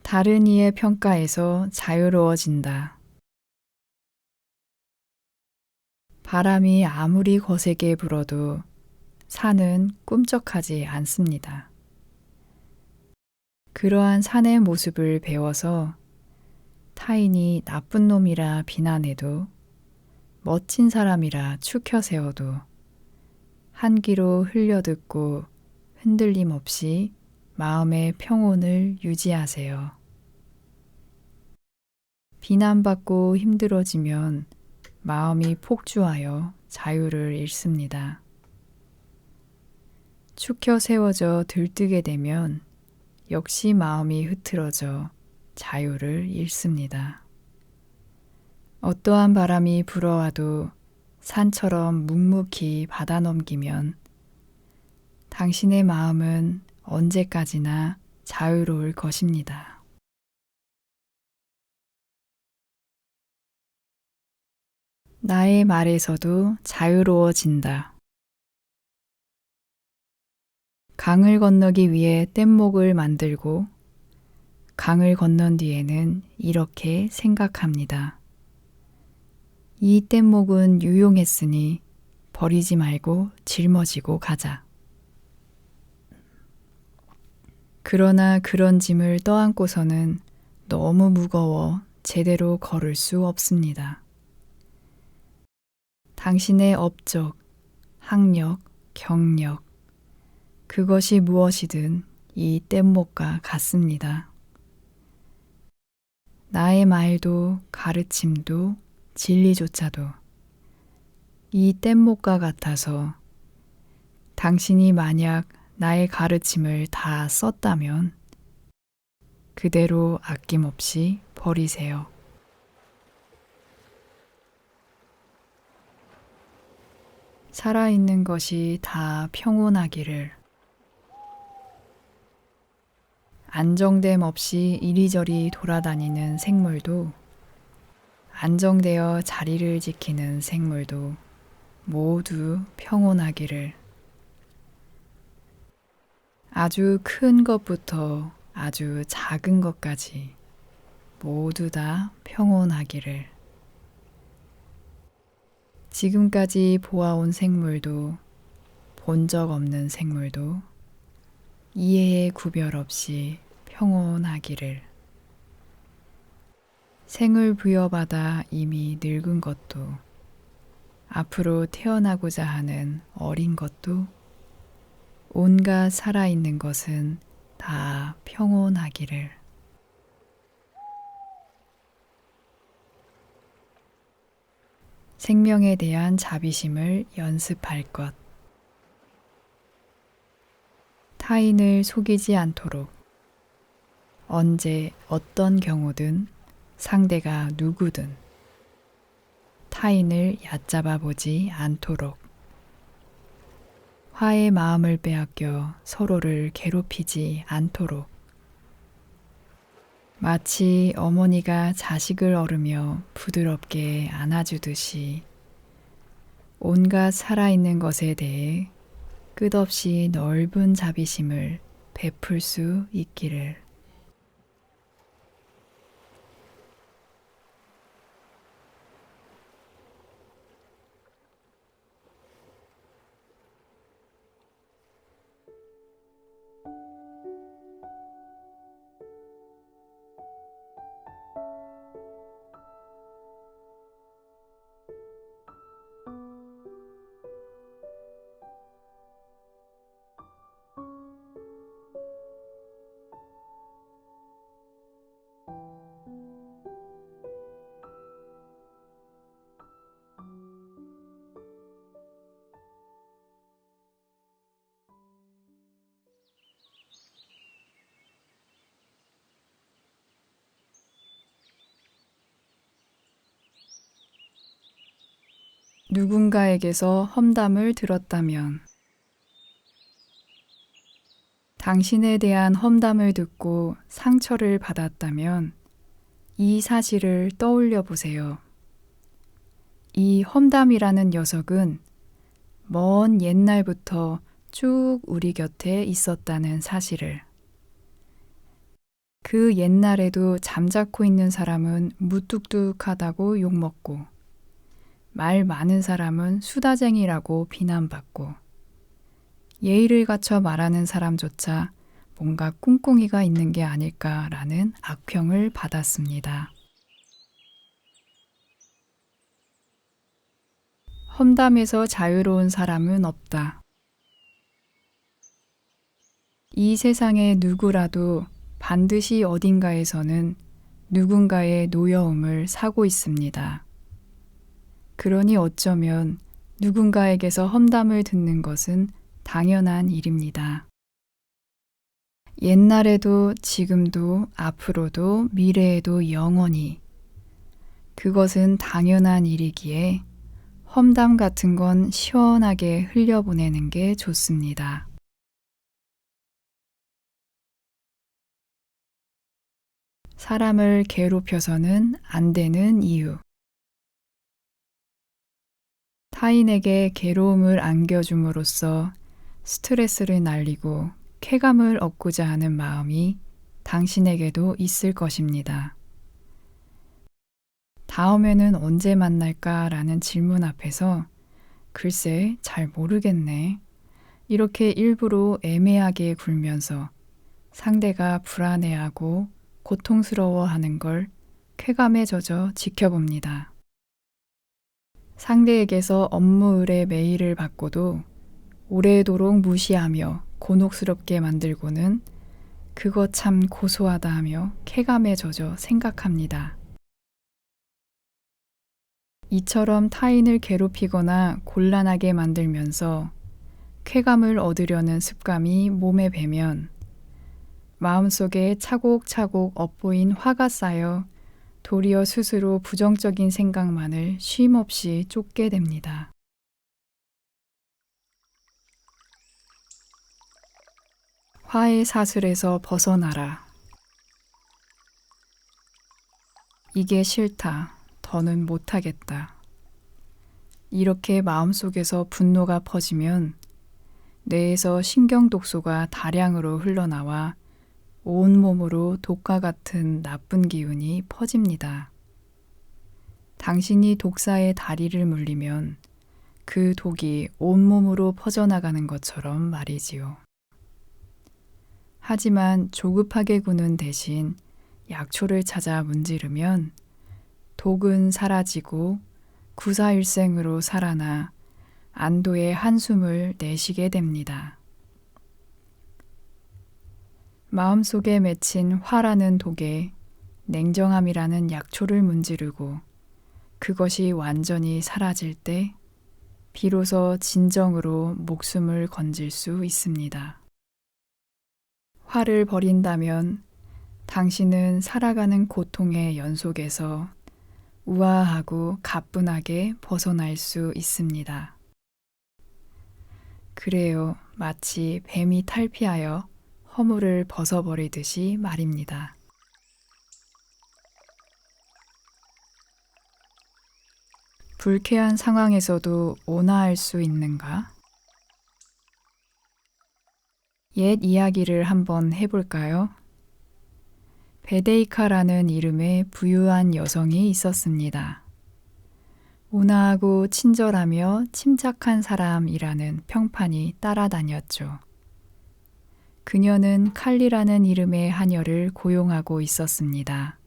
다른 이의 평가에서 자유로워진다. 바람이 아무리 거세게 불어도 산은 꿈쩍하지 않습니다. 그러한 산의 모습을 배워서 타인이 나쁜 놈이라 비난해도 멋진 사람이라 추켜 세워도 한 귀로 흘려듣고 흔들림 없이 마음의 평온을 유지하세요. 비난받고 힘들어지면 마음이 폭주하여 자유를 잃습니다. 축혀 세워져 들뜨게 되면 역시 마음이 흐트러져 자유를 잃습니다. 어떠한 바람이 불어와도 산처럼 묵묵히 받아 넘기면 당신의 마음은 언제까지나 자유로울 것입니다. 나의 말에서도 자유로워진다. 강을 건너기 위해 뗏목을 만들고 강을 건넌 뒤에는 이렇게 생각합니다. 이 뗏목은 유용했으니 버리지 말고 짊어지고 가자. 그러나 그런 짐을 떠안고서는 너무 무거워 제대로 걸을 수 없습니다. 당신의 업적, 학력, 경력, 그것이 무엇이든 이 뗏목과 같습니다. 나의 말도 가르침도 진리조차도 이 뗏목과 같아서 당신이 만약 나의 가르침을 다 썼다면 그대로 아낌없이 버리세요. 살아있는 것이 다 평온하기를. 안정됨 없이 이리저리 돌아다니는 생물도 안정되어 자리를 지키는 생물도 모두 평온하기를. 아주 큰 것부터 아주 작은 것까지 모두 다 평온하기를. 지금까지 보아온 생물도 본 적 없는 생물도 이해의 구별 없이 평온하기를. 생을 부여받아 이미 늙은 것도 앞으로 태어나고자 하는 어린 것도 온갖 살아있는 것은 다 평온하기를. 생명에 대한 자비심을 연습할 것. 타인을 속이지 않도록 언제 어떤 경우든 상대가 누구든 타인을 얕잡아 보지 않도록 화의 마음을 빼앗겨 서로를 괴롭히지 않도록 마치 어머니가 자식을 얻으며 부드럽게 안아주듯이 온갖 살아있는 것에 대해 끝없이 넓은 자비심을 베풀 수 있기를. 누군가에게서 험담을 들었다면 당신에 대한 험담을 듣고 상처를 받았다면 이 사실을 떠올려 보세요. 이 험담이라는 녀석은 먼 옛날부터 쭉 우리 곁에 있었다는 사실을. 그 옛날에도 잠자코 있는 사람은 무뚝뚝하다고 욕먹고 말 많은 사람은 수다쟁이라고 비난받고 예의를 갖춰 말하는 사람조차 뭔가 꿍꿍이가 있는 게 아닐까라는 악평을 받았습니다. 험담에서 자유로운 사람은 없다. 이 세상의 누구라도 반드시 어딘가에서는 누군가의 노여움을 사고 있습니다. 그러니 어쩌면 누군가에게서 험담을 듣는 것은 당연한 일입니다. 옛날에도 지금도 앞으로도 미래에도 영원히 그것은 당연한 일이기에 험담 같은 건 시원하게 흘려보내는 게 좋습니다. 사람을 괴롭혀서는 안 되는 이유. 타인에게 괴로움을 안겨줌으로써 스트레스를 날리고 쾌감을 얻고자 하는 마음이 당신에게도 있을 것입니다. 다음에는 언제 만날까라는 질문 앞에서 글쎄 잘 모르겠네. 이렇게 일부러 애매하게 굴면서 상대가 불안해하고 고통스러워하는 걸 쾌감에 젖어 지켜봅니다. 상대에게서 업무 의뢰 메일을 받고도 오래도록 무시하며 곤혹스럽게 만들고는 그거 참 고소하다 하며 쾌감에 젖어 생각합니다. 이처럼 타인을 괴롭히거나 곤란하게 만들면서 쾌감을 얻으려는 습관이 몸에 배면 마음속에 차곡차곡 엇보인 화가 쌓여 도리어 스스로 부정적인 생각만을 쉼없이 쫓게 됩니다. 화의 사슬에서 벗어나라. 이게 싫다. 더는 못하겠다. 이렇게 마음속에서 분노가 퍼지면 뇌에서 신경독소가 다량으로 흘러나와 온몸으로 독과 같은 나쁜 기운이 퍼집니다. 당신이 독사의 다리를 물리면 그 독이 온몸으로 퍼져나가는 것처럼 말이지요. 하지만 조급하게 구는 대신 약초를 찾아 문지르면 독은 사라지고 구사일생으로 살아나 안도의 한숨을 내쉬게 됩니다. 마음속에 맺힌 화라는 독에 냉정함이라는 약초를 문지르고 그것이 완전히 사라질 때 비로소 진정으로 목숨을 건질 수 있습니다. 화를 버린다면 당신은 살아가는 고통의 연속에서 우아하고 가뿐하게 벗어날 수 있습니다. 그래요, 마치 뱀이 탈피하여 허물을 벗어버리듯이 말입니다. 불쾌한 상황에서도 온화할 수 있는가? 옛 이야기를 한번 해볼까요? 베데이카라는 이름의 부유한 여성이 있었습니다. 온화하고 친절하며 침착한 사람이라는 평판이 따라다녔죠. 그녀는 칼리라는 이름의 하녀를 고용하고 있었습니다.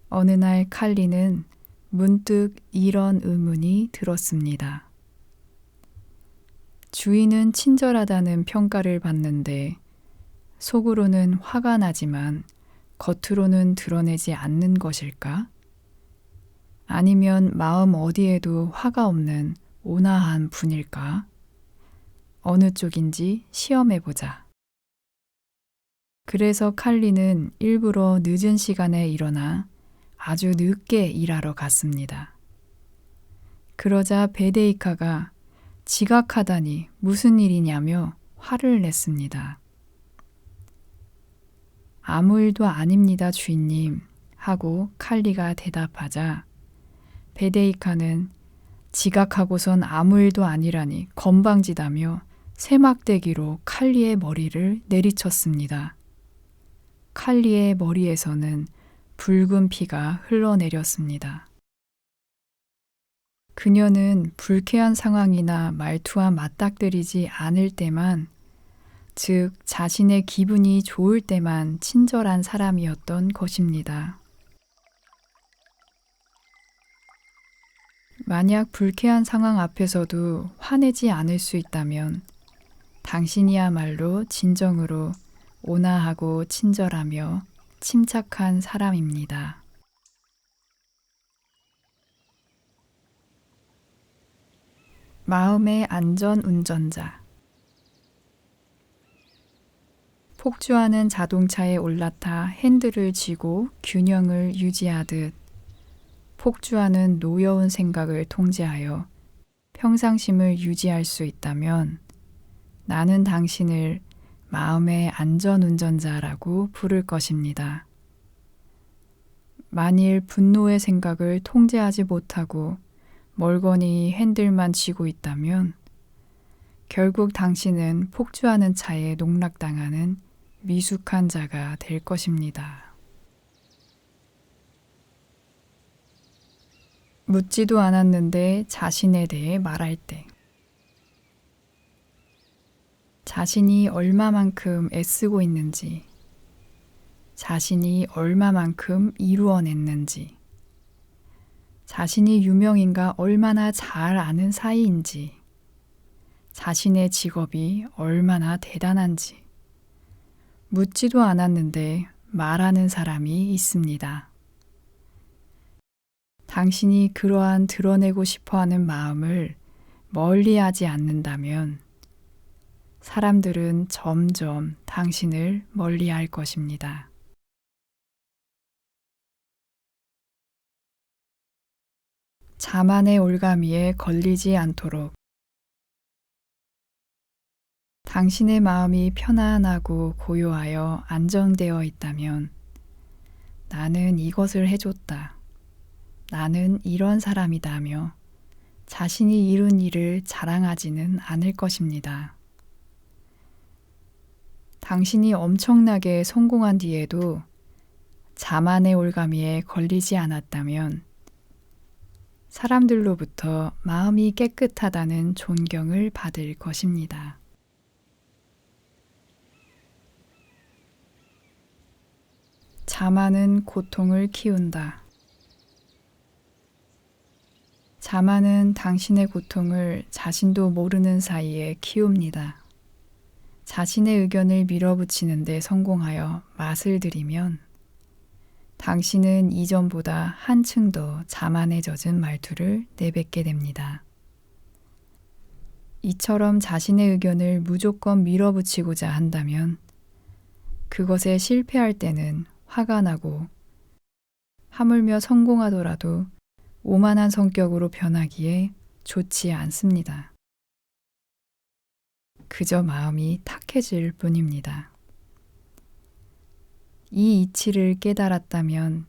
어느 날 칼리는 문득 이런 의문이 들었습니다. 주인은 친절하다는 평가를 받는데 속으로는 화가 나지만 겉으로는 드러내지 않는 것일까? 아니면 마음 어디에도 화가 없는 온화한 분일까? 어느 쪽인지 시험해보자. 그래서 칼리는 일부러 늦은 시간에 일어나 아주 늦게 일하러 갔습니다. 그러자 베데이카가 지각하다니 무슨 일이냐며 화를 냈습니다. 아무 일도 아닙니다, 주인님, 하고 칼리가 대답하자 베데이카는 지각하고선 아무 일도 아니라니 건방지다며 세막대기로 칼리의 머리를 내리쳤습니다. 칼리의 머리에서는 붉은 피가 흘러내렸습니다. 그녀는 불쾌한 상황이나 말투와 맞닥뜨리지 않을 때만, 즉 자신의 기분이 좋을 때만 친절한 사람이었던 것입니다. 만약 불쾌한 상황 앞에서도 화내지 않을 수 있다면 당신이야말로 진정으로 온화하고 친절하며 침착한 사람입니다. 마음의 안전 운전자. 폭주하는 자동차에 올라타 핸들을 쥐고 균형을 유지하듯 폭주하는 노여운 생각을 통제하여 평상심을 유지할 수 있다면 나는 당신을 마음의 안전 운전자라고 부를 것입니다. 만일 분노의 생각을 통제하지 못하고 멀거니 핸들만 쥐고 있다면 결국 당신은 폭주하는 차에 농락당하는 미숙한 자가 될 것입니다. 묻지도 않았는데 자신에 대해 말할 때 자신이 얼마만큼 애쓰고 있는지, 자신이 얼마만큼 이루어냈는지, 자신이 유명인가 얼마나 잘 아는 사이인지, 자신의 직업이 얼마나 대단한지, 묻지도 않았는데 말하는 사람이 있습니다. 당신이 그러한 드러내고 싶어 하는 마음을 멀리하지 않는다면 사람들은 점점 당신을 멀리할 것입니다. 자만의 올가미에 걸리지 않도록. 당신의 마음이 편안하고 고요하여 안정되어 있다면 나는 이것을 해줬다. 나는 이런 사람이다며 자신이 이룬 일을 자랑하지는 않을 것입니다. 당신이 엄청나게 성공한 뒤에도 자만의 올가미에 걸리지 않았다면 사람들로부터 마음이 깨끗하다는 존경을 받을 것입니다. 자만은 고통을 키운다. 자만은 당신의 고통을 자신도 모르는 사이에 키웁니다. 자신의 의견을 밀어붙이는 데 성공하여 맛을 들이면 당신은 이전보다 한층 더 자만에 젖은 말투를 내뱉게 됩니다. 이처럼 자신의 의견을 무조건 밀어붙이고자 한다면 그것에 실패할 때는 화가 나고 하물며 성공하더라도 오만한 성격으로 변하기에 좋지 않습니다. 그저 마음이 탁해질 뿐입니다. 이 이치를 깨달았다면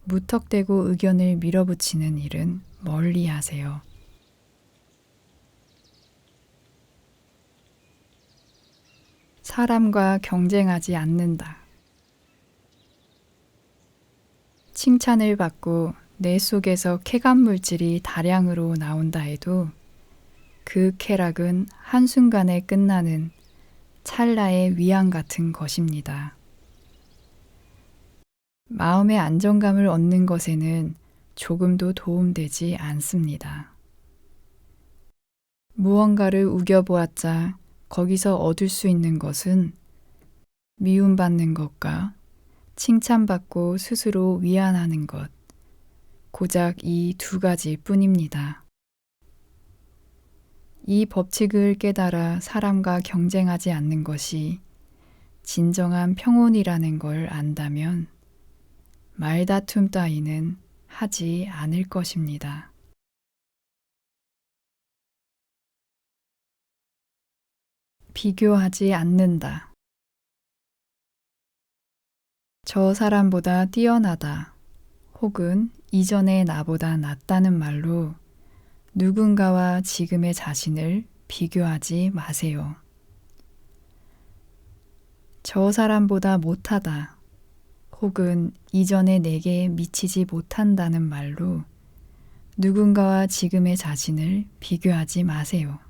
무턱대고 의견을 밀어붙이는 일은 멀리 하세요. 사람과 경쟁하지 않는다. 칭찬을 받고 내 속에서 쾌감 물질이 다량으로 나온다 해도 그 쾌락은 한순간에 끝나는 찰나의 위안 같은 것입니다. 마음의 안정감을 얻는 것에는 조금도 도움되지 않습니다. 무언가를 우겨보았자 거기서 얻을 수 있는 것은 미움받는 것과 칭찬받고 스스로 위안하는 것, 고작 이 두 가지 뿐입니다. 이 법칙을 깨달아 사람과 경쟁하지 않는 것이 진정한 평온이라는 걸 안다면 말다툼 따위는 하지 않을 것입니다. 비교하지 않는다. 저 사람보다 뛰어나다 혹은 이전의 나보다 낫다는 말로 누군가와 지금의 자신을 비교하지 마세요. 저 사람보다 못하다 혹은 이전에 내게 미치지 못한다는 말로 누군가와 지금의 자신을 비교하지 마세요.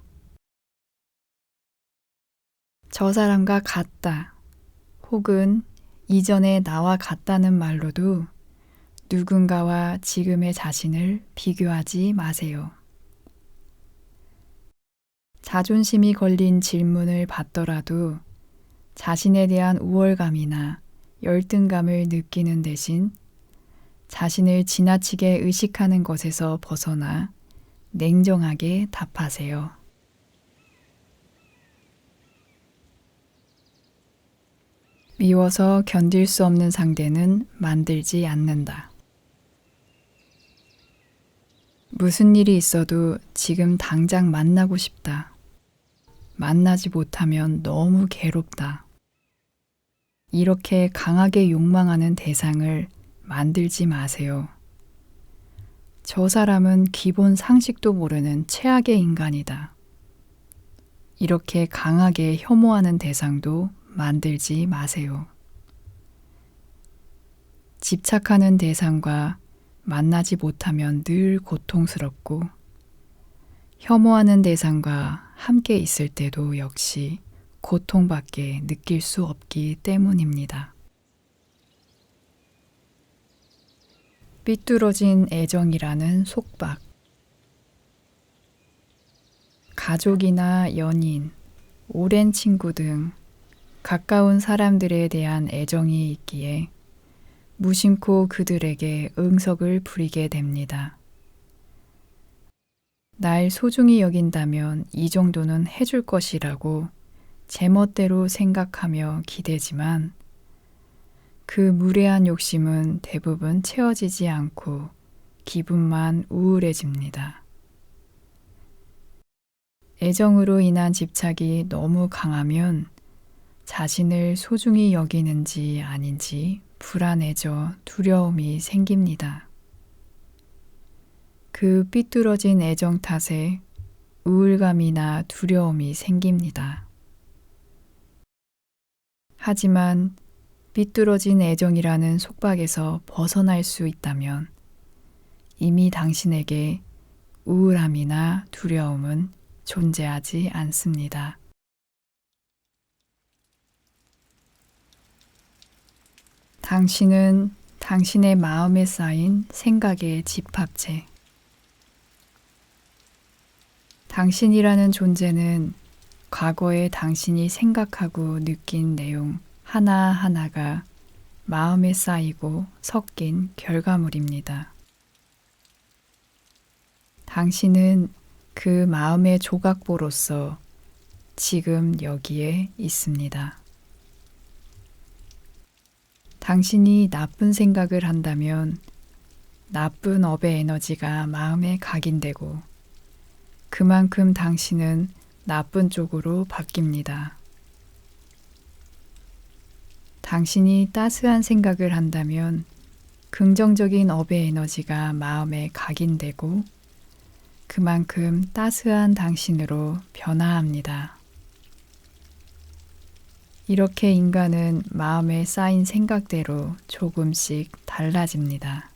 저 사람과 같다 혹은 이전에 나와 같다는 말로도 누군가와 지금의 자신을 비교하지 마세요. 자존심이 걸린 질문을 받더라도 자신에 대한 우월감이나 열등감을 느끼는 대신 자신을 지나치게 의식하는 것에서 벗어나 냉정하게 답하세요. 미워서 견딜 수 없는 상대는 만들지 않는다. 무슨 일이 있어도 지금 당장 만나고 싶다. 만나지 못하면 너무 괴롭다. 이렇게 강하게 욕망하는 대상을 만들지 마세요. 저 사람은 기본 상식도 모르는 최악의 인간이다. 이렇게 강하게 혐오하는 대상도 만들지 마세요. 집착하는 대상과 만나지 못하면 늘 고통스럽고 혐오하는 대상과 함께 있을 때도 역시 고통밖에 느낄 수 없기 때문입니다. 삐뚤어진 애정이라는 속박. 가족이나 연인, 오랜 친구 등 가까운 사람들에 대한 애정이 있기에 무심코 그들에게 응석을 부리게 됩니다. 날 소중히 여긴다면 이 정도는 해줄 것이라고 제멋대로 생각하며 기대지만 그 무례한 욕심은 대부분 채워지지 않고 기분만 우울해집니다. 애정으로 인한 집착이 너무 강하면 자신을 소중히 여기는지 아닌지 불안해져 두려움이 생깁니다. 그 삐뚤어진 애정 탓에 우울감이나 두려움이 생깁니다. 하지만 삐뚤어진 애정이라는 속박에서 벗어날 수 있다면 이미 당신에게 우울함이나 두려움은 존재하지 않습니다. 당신은 당신의 마음에 쌓인 생각의 집합체. 당신이라는 존재는 과거에 당신이 생각하고 느낀 내용 하나하나가 마음에 쌓이고 섞인 결과물입니다. 당신은 그 마음의 조각보로서 지금 여기에 있습니다. 당신이 나쁜 생각을 한다면 나쁜 업의 에너지가 마음에 각인되고 그만큼 당신은 나쁜 쪽으로 바뀝니다. 당신이 따스한 생각을 한다면 긍정적인 업의 에너지가 마음에 각인되고 그만큼 따스한 당신으로 변화합니다. 이렇게 인간은 마음에 쌓인 생각대로 조금씩 달라집니다.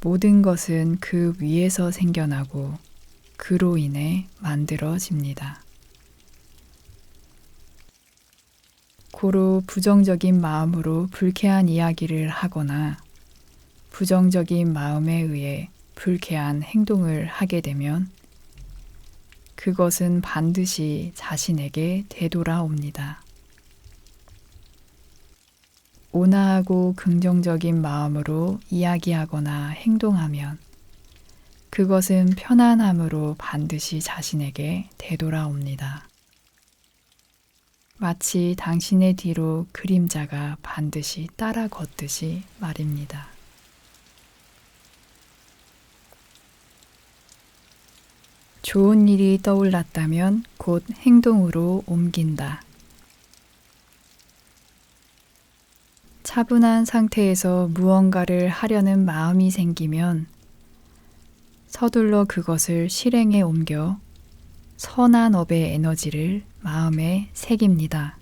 모든 것은 그 위에서 생겨나고 그로 인해 만들어집니다. 고로 부정적인 마음으로 불쾌한 이야기를 하거나 부정적인 마음에 의해 불쾌한 행동을 하게 되면 그것은 반드시 자신에게 되돌아옵니다. 온화하고 긍정적인 마음으로 이야기하거나 행동하면 그것은 편안함으로 반드시 자신에게 되돌아옵니다. 마치 당신의 뒤로 그림자가 반드시 따라 걷듯이 말입니다. 좋은 일이 떠올랐다면 곧 행동으로 옮긴다. 차분한 상태에서 무언가를 하려는 마음이 생기면 서둘러 그것을 실행에 옮겨 선한 업의 에너지를 마음에 새깁니다.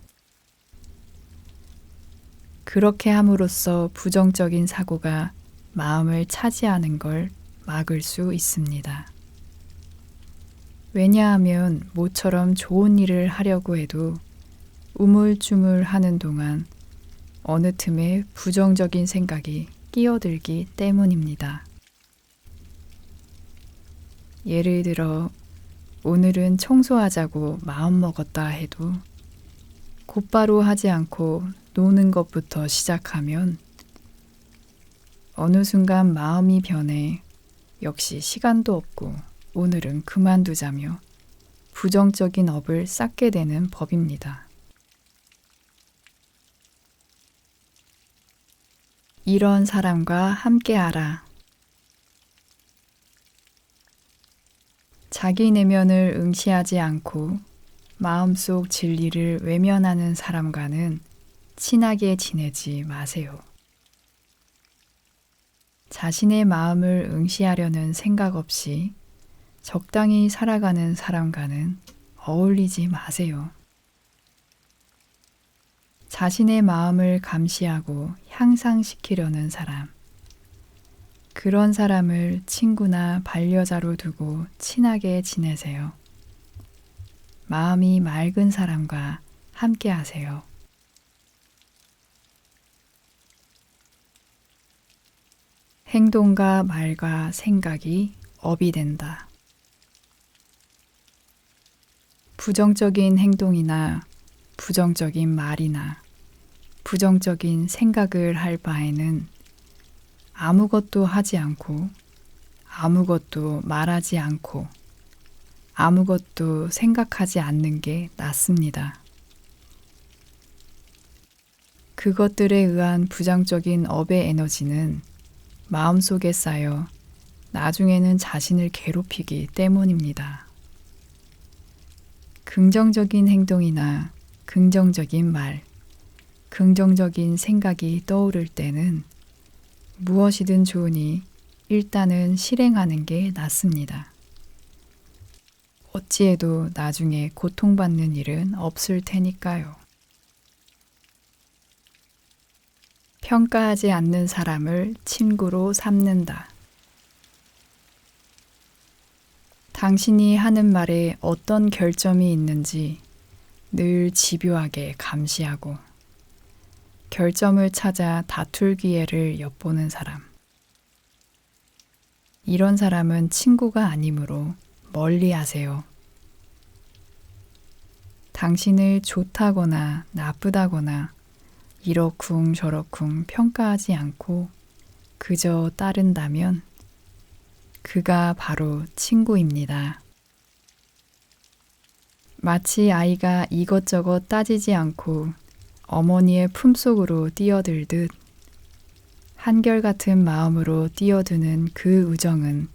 그렇게 함으로써 부정적인 사고가 마음을 차지하는 걸 막을 수 있습니다. 왜냐하면 모처럼 좋은 일을 하려고 해도 우물쭈물하는 동안 어느 틈에 부정적인 생각이 끼어들기 때문입니다. 예를 들어 오늘은 청소하자고 마음먹었다 해도 곧바로 하지 않고 노는 것부터 시작하면 어느 순간 마음이 변해 역시 시간도 없고 오늘은 그만두자며 부정적인 업을 쌓게 되는 법입니다. 이런 사람과 함께하라. 자기 내면을 응시하지 않고 마음속 진리를 외면하는 사람과는 친하게 지내지 마세요. 자신의 마음을 응시하려는 생각 없이 적당히 살아가는 사람과는 어울리지 마세요. 자신의 마음을 감시하고 향상시키려는 사람, 그런 사람을 친구나 반려자로 두고 친하게 지내세요. 마음이 맑은 사람과 함께 하세요. 행동과 말과 생각이 업이 된다. 부정적인 행동이나 부정적인 말이나 부정적인 생각을 할 바에는 아무것도 하지 않고 아무것도 말하지 않고 아무것도 생각하지 않는 게 낫습니다. 그것들에 의한 부정적인 업의 에너지는 마음속에 쌓여 나중에는 자신을 괴롭히기 때문입니다. 긍정적인 행동이나 긍정적인 말, 긍정적인 생각이 떠오를 때는 무엇이든 좋으니 일단은 실행하는 게 낫습니다. 어찌해도 나중에 고통받는 일은 없을 테니까요. 평가하지 않는 사람을 친구로 삼는다. 당신이 하는 말에 어떤 결점이 있는지 늘 집요하게 감시하고 결점을 찾아 다툴 기회를 엿보는 사람. 이런 사람은 친구가 아니므로 멀리 하세요. 당신을 좋다거나 나쁘다거나 이러쿵 저러쿵 평가하지 않고 그저 따른다면 그가 바로 친구입니다. 마치 아이가 이것저것 따지지 않고 어머니의 품속으로 뛰어들듯 한결같은 마음으로 뛰어드는 그 우정은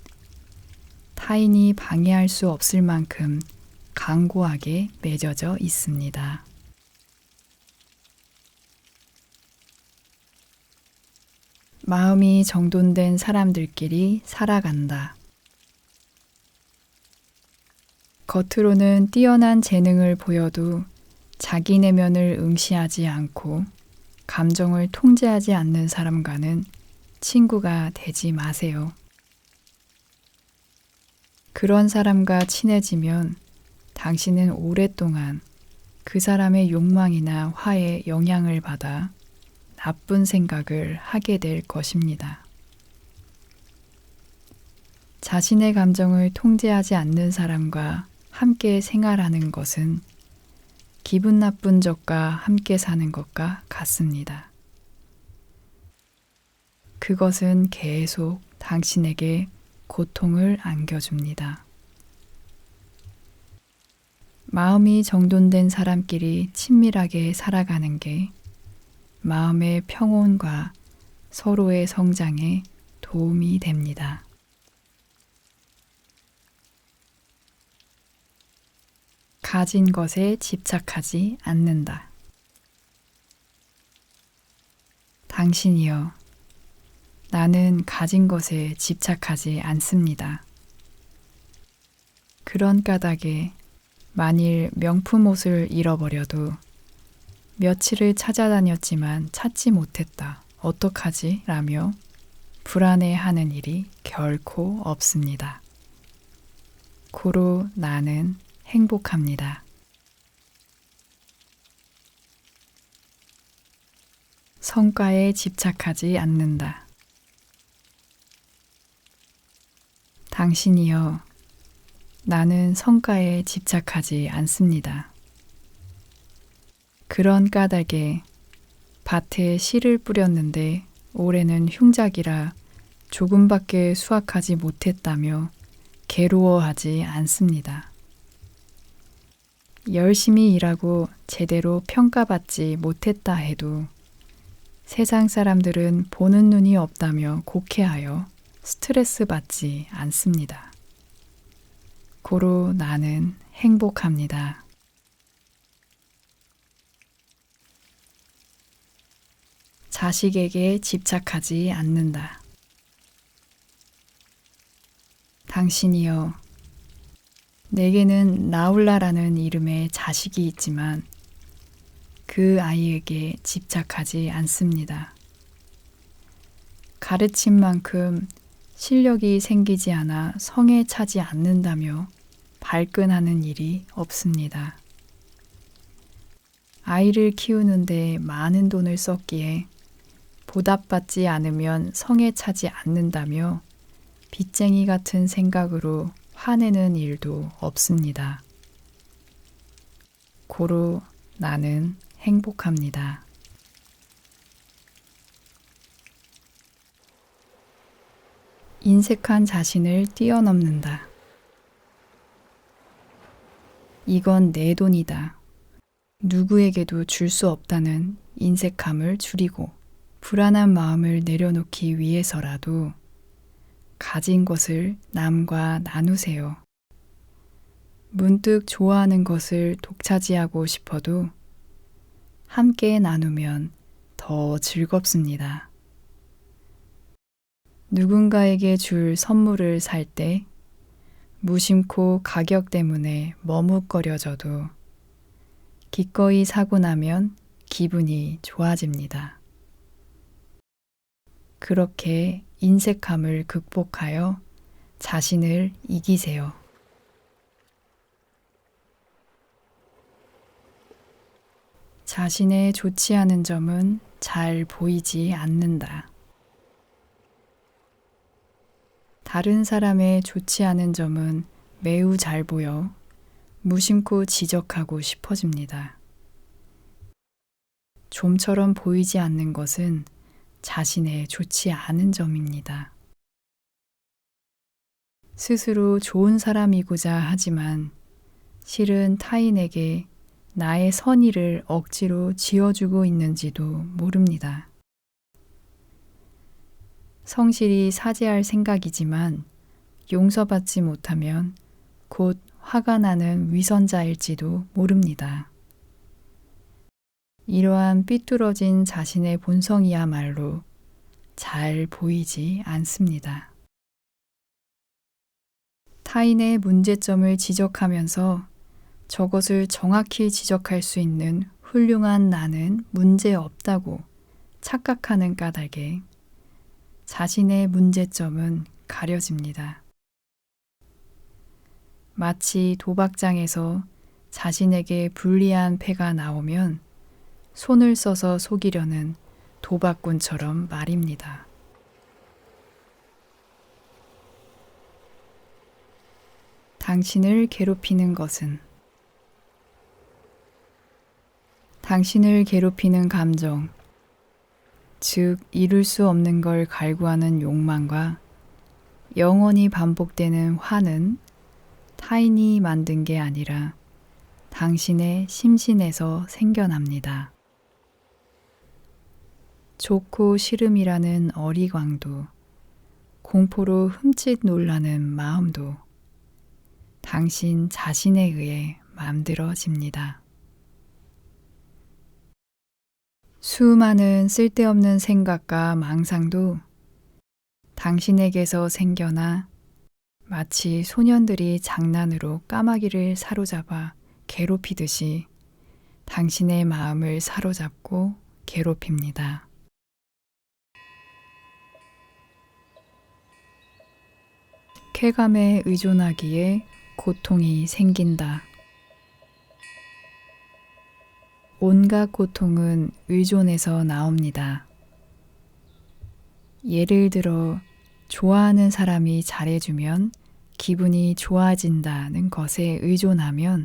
타인이 방해할 수 없을 만큼 강고하게 맺어져 있습니다. 마음이 정돈된 사람들끼리 살아간다. 겉으로는 뛰어난 재능을 보여도 자기 내면을 응시하지 않고 감정을 통제하지 않는 사람과는 친구가 되지 마세요. 그런 사람과 친해지면 당신은 오랫동안 그 사람의 욕망이나 화에 영향을 받아 나쁜 생각을 하게 될 것입니다. 자신의 감정을 통제하지 않는 사람과 함께 생활하는 것은 기분 나쁜 적과 함께 사는 것과 같습니다. 그것은 계속 당신에게 고통을 안겨줍니다. 마음이 정돈된 사람끼리 친밀하게 살아가는 게 마음의 평온과 서로의 성장에 도움이 됩니다. 가진 것에 집착하지 않는다. 당신이여, 나는 가진 것에 집착하지 않습니다. 그런 까닭에 만일 명품 옷을 잃어버려도 며칠을 찾아다녔지만 찾지 못했다. 어떡하지? 라며 불안해하는 일이 결코 없습니다. 고로 나는 행복합니다. 성과에 집착하지 않는다. 당신이여, 나는 성과에 집착하지 않습니다. 그런 까닭에 밭에 씨를 뿌렸는데 올해는 흉작이라 조금밖에 수확하지 못했다며 괴로워하지 않습니다. 열심히 일하고 제대로 평가받지 못했다 해도 세상 사람들은 보는 눈이 없다며 곡해하여 스트레스 받지 않습니다. 고로 나는 행복합니다. 자식에게 집착하지 않는다. 당신이여, 내게는 나울라라는 이름의 자식이 있지만 그 아이에게 집착하지 않습니다. 가르친 만큼 실력이 생기지 않아 성에 차지 않는다며 발끈하는 일이 없습니다. 아이를 키우는데 많은 돈을 썼기에 보답받지 않으면 성에 차지 않는다며 빚쟁이 같은 생각으로 화내는 일도 없습니다. 고로 나는 행복합니다. 인색한 자신을 뛰어넘는다. 이건 내 돈이다. 누구에게도 줄 수 없다는 인색함을 줄이고 불안한 마음을 내려놓기 위해서라도 가진 것을 남과 나누세요. 문득 좋아하는 것을 독차지하고 싶어도 함께 나누면 더 즐겁습니다. 누군가에게 줄 선물을 살 때 무심코 가격 때문에 머뭇거려져도 기꺼이 사고 나면 기분이 좋아집니다. 그렇게 인색함을 극복하여 자신을 이기세요. 자신의 좋지 않은 점은 잘 보이지 않는다. 다른 사람의 좋지 않은 점은 매우 잘 보여 무심코 지적하고 싶어집니다. 좀처럼 보이지 않는 것은 자신의 좋지 않은 점입니다. 스스로 좋은 사람이고자 하지만 실은 타인에게 나의 선의를 억지로 지어주고 있는지도 모릅니다. 성실히 사죄할 생각이지만 용서받지 못하면 곧 화가 나는 위선자일지도 모릅니다. 이러한 삐뚤어진 자신의 본성이야말로 잘 보이지 않습니다. 타인의 문제점을 지적하면서 저것을 정확히 지적할 수 있는 훌륭한 나는 문제 없다고 착각하는 까닭에 자신의 문제점은 가려집니다. 마치 도박장에서 자신에게 불리한 패가 나오면 손을 써서 속이려는 도박꾼처럼 말입니다. 당신을 괴롭히는 것은 당신을 괴롭히는 감정, 즉 이룰 수 없는 걸 갈구하는 욕망과 영원히 반복되는 화는 타인이 만든 게 아니라 당신의 심신에서 생겨납니다. 좋고 싫음이라는 어리광도, 공포로 흠칫 놀라는 마음도 당신 자신에 의해 만들어집니다. 수많은 쓸데없는 생각과 망상도 당신에게서 생겨나 마치 소년들이 장난으로 까마귀를 사로잡아 괴롭히듯이 당신의 마음을 사로잡고 괴롭힙니다. 쾌감에 의존하기에 고통이 생긴다. 온갖 고통은 의존에서 나옵니다. 예를 들어 좋아하는 사람이 잘해주면 기분이 좋아진다는 것에 의존하면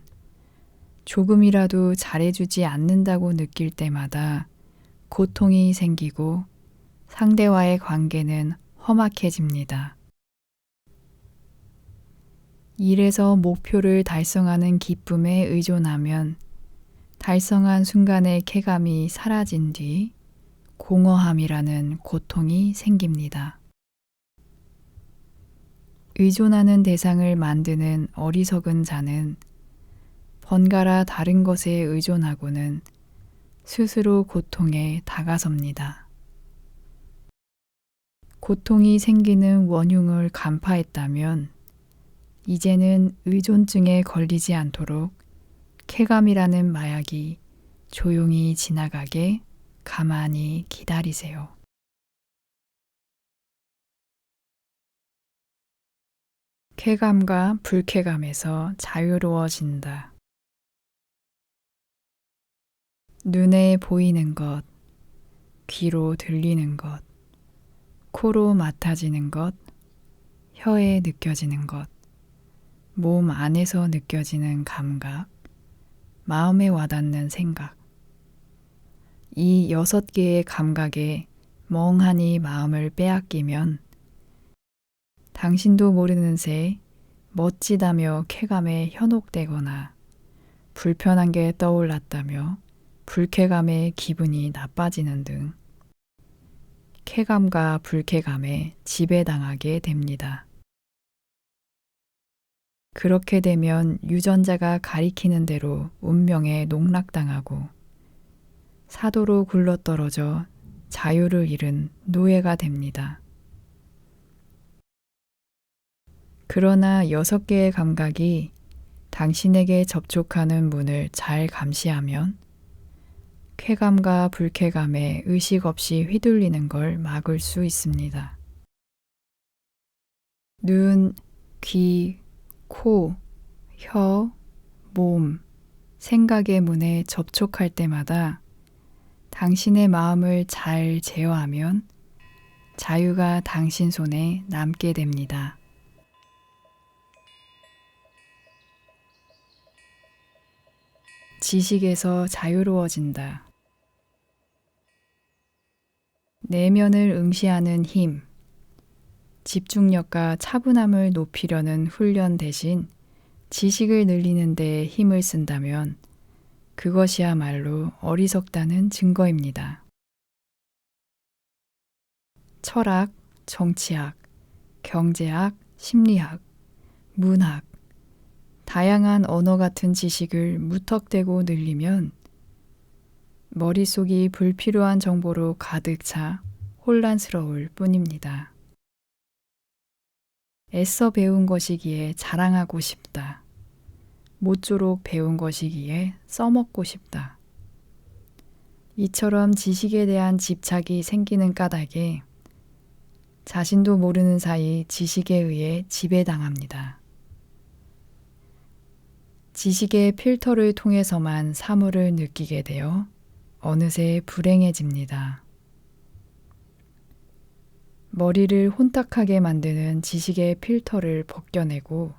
조금이라도 잘해주지 않는다고 느낄 때마다 고통이 생기고 상대와의 관계는 험악해집니다. 일에서 목표를 달성하는 기쁨에 의존하면 달성한 순간의 쾌감이 사라진 뒤 공허함이라는 고통이 생깁니다. 의존하는 대상을 만드는 어리석은 자는 번갈아 다른 것에 의존하고는 스스로 고통에 다가섭니다. 고통이 생기는 원흉을 간파했다면 이제는 의존증에 걸리지 않도록 쾌감이라는 마약이 조용히 지나가게 가만히 기다리세요. 쾌감과 불쾌감에서 자유로워진다. 눈에 보이는 것, 귀로 들리는 것, 코로 맡아지는 것, 혀에 느껴지는 것, 몸 안에서 느껴지는 감각, 마음에 와닿는 생각. 이 6개의 감각에 멍하니 마음을 빼앗기면 당신도 모르는 새 멋지다며 쾌감에 현혹되거나 불편한 게 떠올랐다며 불쾌감에 기분이 나빠지는 등 쾌감과 불쾌감에 지배당하게 됩니다. 그렇게 되면 유전자가 가리키는 대로 운명에 농락당하고 사도로 굴러떨어져 자유를 잃은 노예가 됩니다. 그러나 6개의 감각이 당신에게 접촉하는 문을 잘 감시하면 쾌감과 불쾌감에 의식 없이 휘둘리는 걸 막을 수 있습니다. 눈, 귀, 코, 혀, 몸, 생각의 문에 접촉할 때마다 당신의 마음을 잘 제어하면 자유가 당신 손에 남게 됩니다. 지식에서 자유로워진다. 내면을 응시하는 힘, 집중력과 차분함을 높이려는 훈련 대신 지식을 늘리는 데 힘을 쓴다면 그것이야말로 어리석다는 증거입니다. 철학, 정치학, 경제학, 심리학, 문학, 다양한 언어 같은 지식을 무턱대고 늘리면 머릿속이 불필요한 정보로 가득 차 혼란스러울 뿐입니다. 애써 배운 것이기에 자랑하고 싶다. 모쪼록 배운 것이기에 써먹고 싶다. 이처럼 지식에 대한 집착이 생기는 까닭에 자신도 모르는 사이 지식에 의해 지배당합니다. 지식의 필터를 통해서만 사물을 느끼게 되어 어느새 불행해집니다. 머리를 혼탁하게 만드는 지식의 필터를 벗겨내고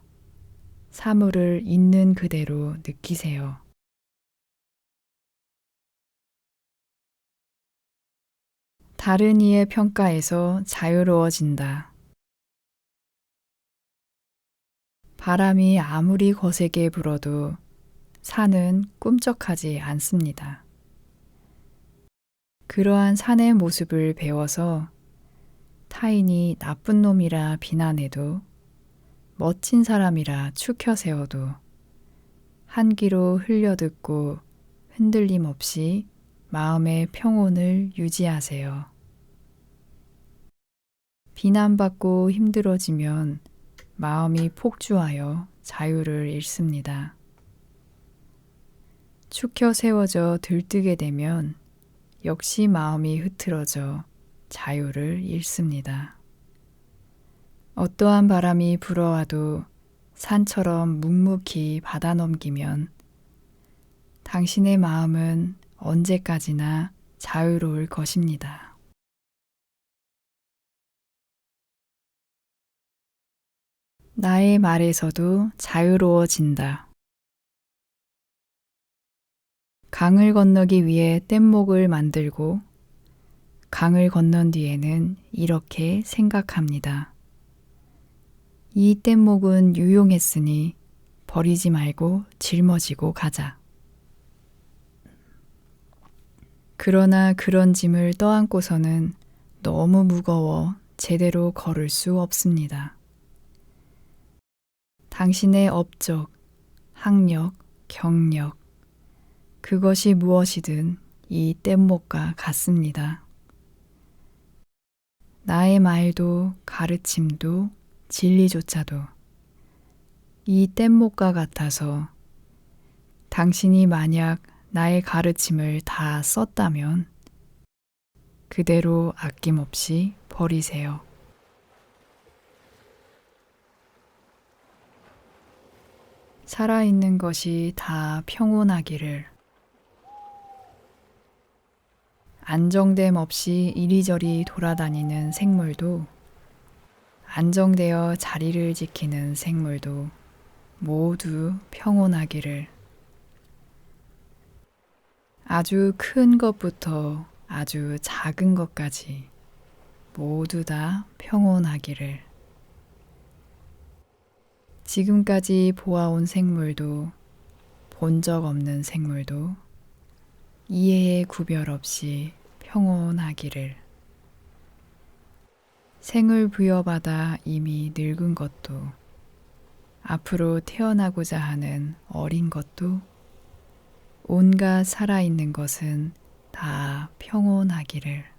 사물을 있는 그대로 느끼세요. 다른 이의 평가에서 자유로워진다. 바람이 아무리 거세게 불어도 산은 꿈쩍하지 않습니다. 그러한 산의 모습을 배워서 타인이 나쁜 놈이라 비난해도 멋진 사람이라 추켜 세워도 한 귀로 흘려듣고 흔들림 없이 마음의 평온을 유지하세요. 비난받고 힘들어지면 마음이 폭주하여 자유를 잃습니다. 추켜 세워져 들뜨게 되면 역시 마음이 흐트러져 자유를 잃습니다. 어떠한 바람이 불어와도 산처럼 묵묵히 받아 넘기면 당신의 마음은 언제까지나 자유로울 것입니다. 나의 말에서도 자유로워진다. 강을 건너기 위해 뗏목을 만들고 강을 건넌 뒤에는 이렇게 생각합니다. 이 뗏목은 유용했으니 버리지 말고 짊어지고 가자. 그러나 그런 짐을 떠안고서는 너무 무거워 제대로 걸을 수 없습니다. 당신의 업적, 학력, 경력, 그것이 무엇이든 이 뗏목과 같습니다. 나의 말도 가르침도 진리조차도 이 뗏목과 같아서 당신이 만약 나의 가르침을 다 썼다면 그대로 아낌없이 버리세요. 살아있는 것이 다 평온하기를. 안정됨 없이 이리저리 돌아다니는 생물도 안정되어 자리를 지키는 생물도 모두 평온하기를. 아주 큰 것부터 아주 작은 것까지 모두 다 평온하기를. 지금까지 보아온 생물도 본 적 없는 생물도 이해의 구별 없이 평온하기를. 생을 부여받아 이미 늙은 것도 앞으로 태어나고자 하는 어린 것도 온갖 살아있는 것은 다 평온하기를.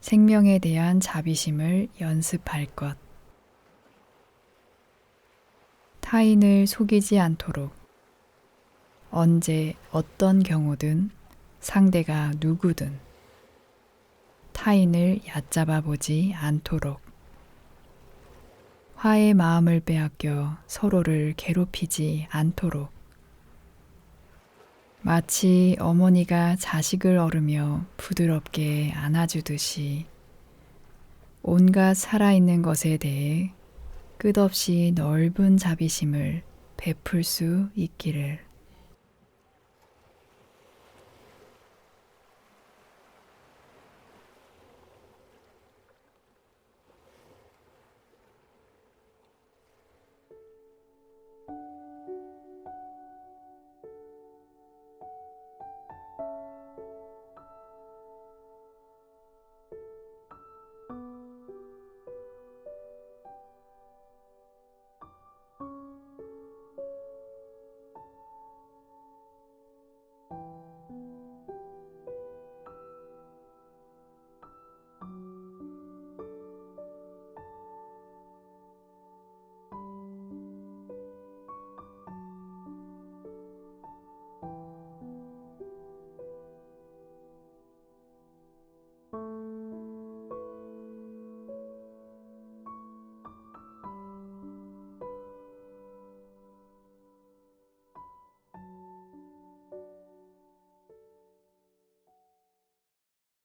생명에 대한 자비심을 연습할 것. 타인을 속이지 않도록 언제 어떤 경우든 상대가 누구든 타인을 얕잡아 보지 않도록 화의 마음을 빼앗겨 서로를 괴롭히지 않도록 마치 어머니가 자식을 얻으며 부드럽게 안아주듯이 온갖 살아있는 것에 대해 끝없이 넓은 자비심을 베풀 수 있기를.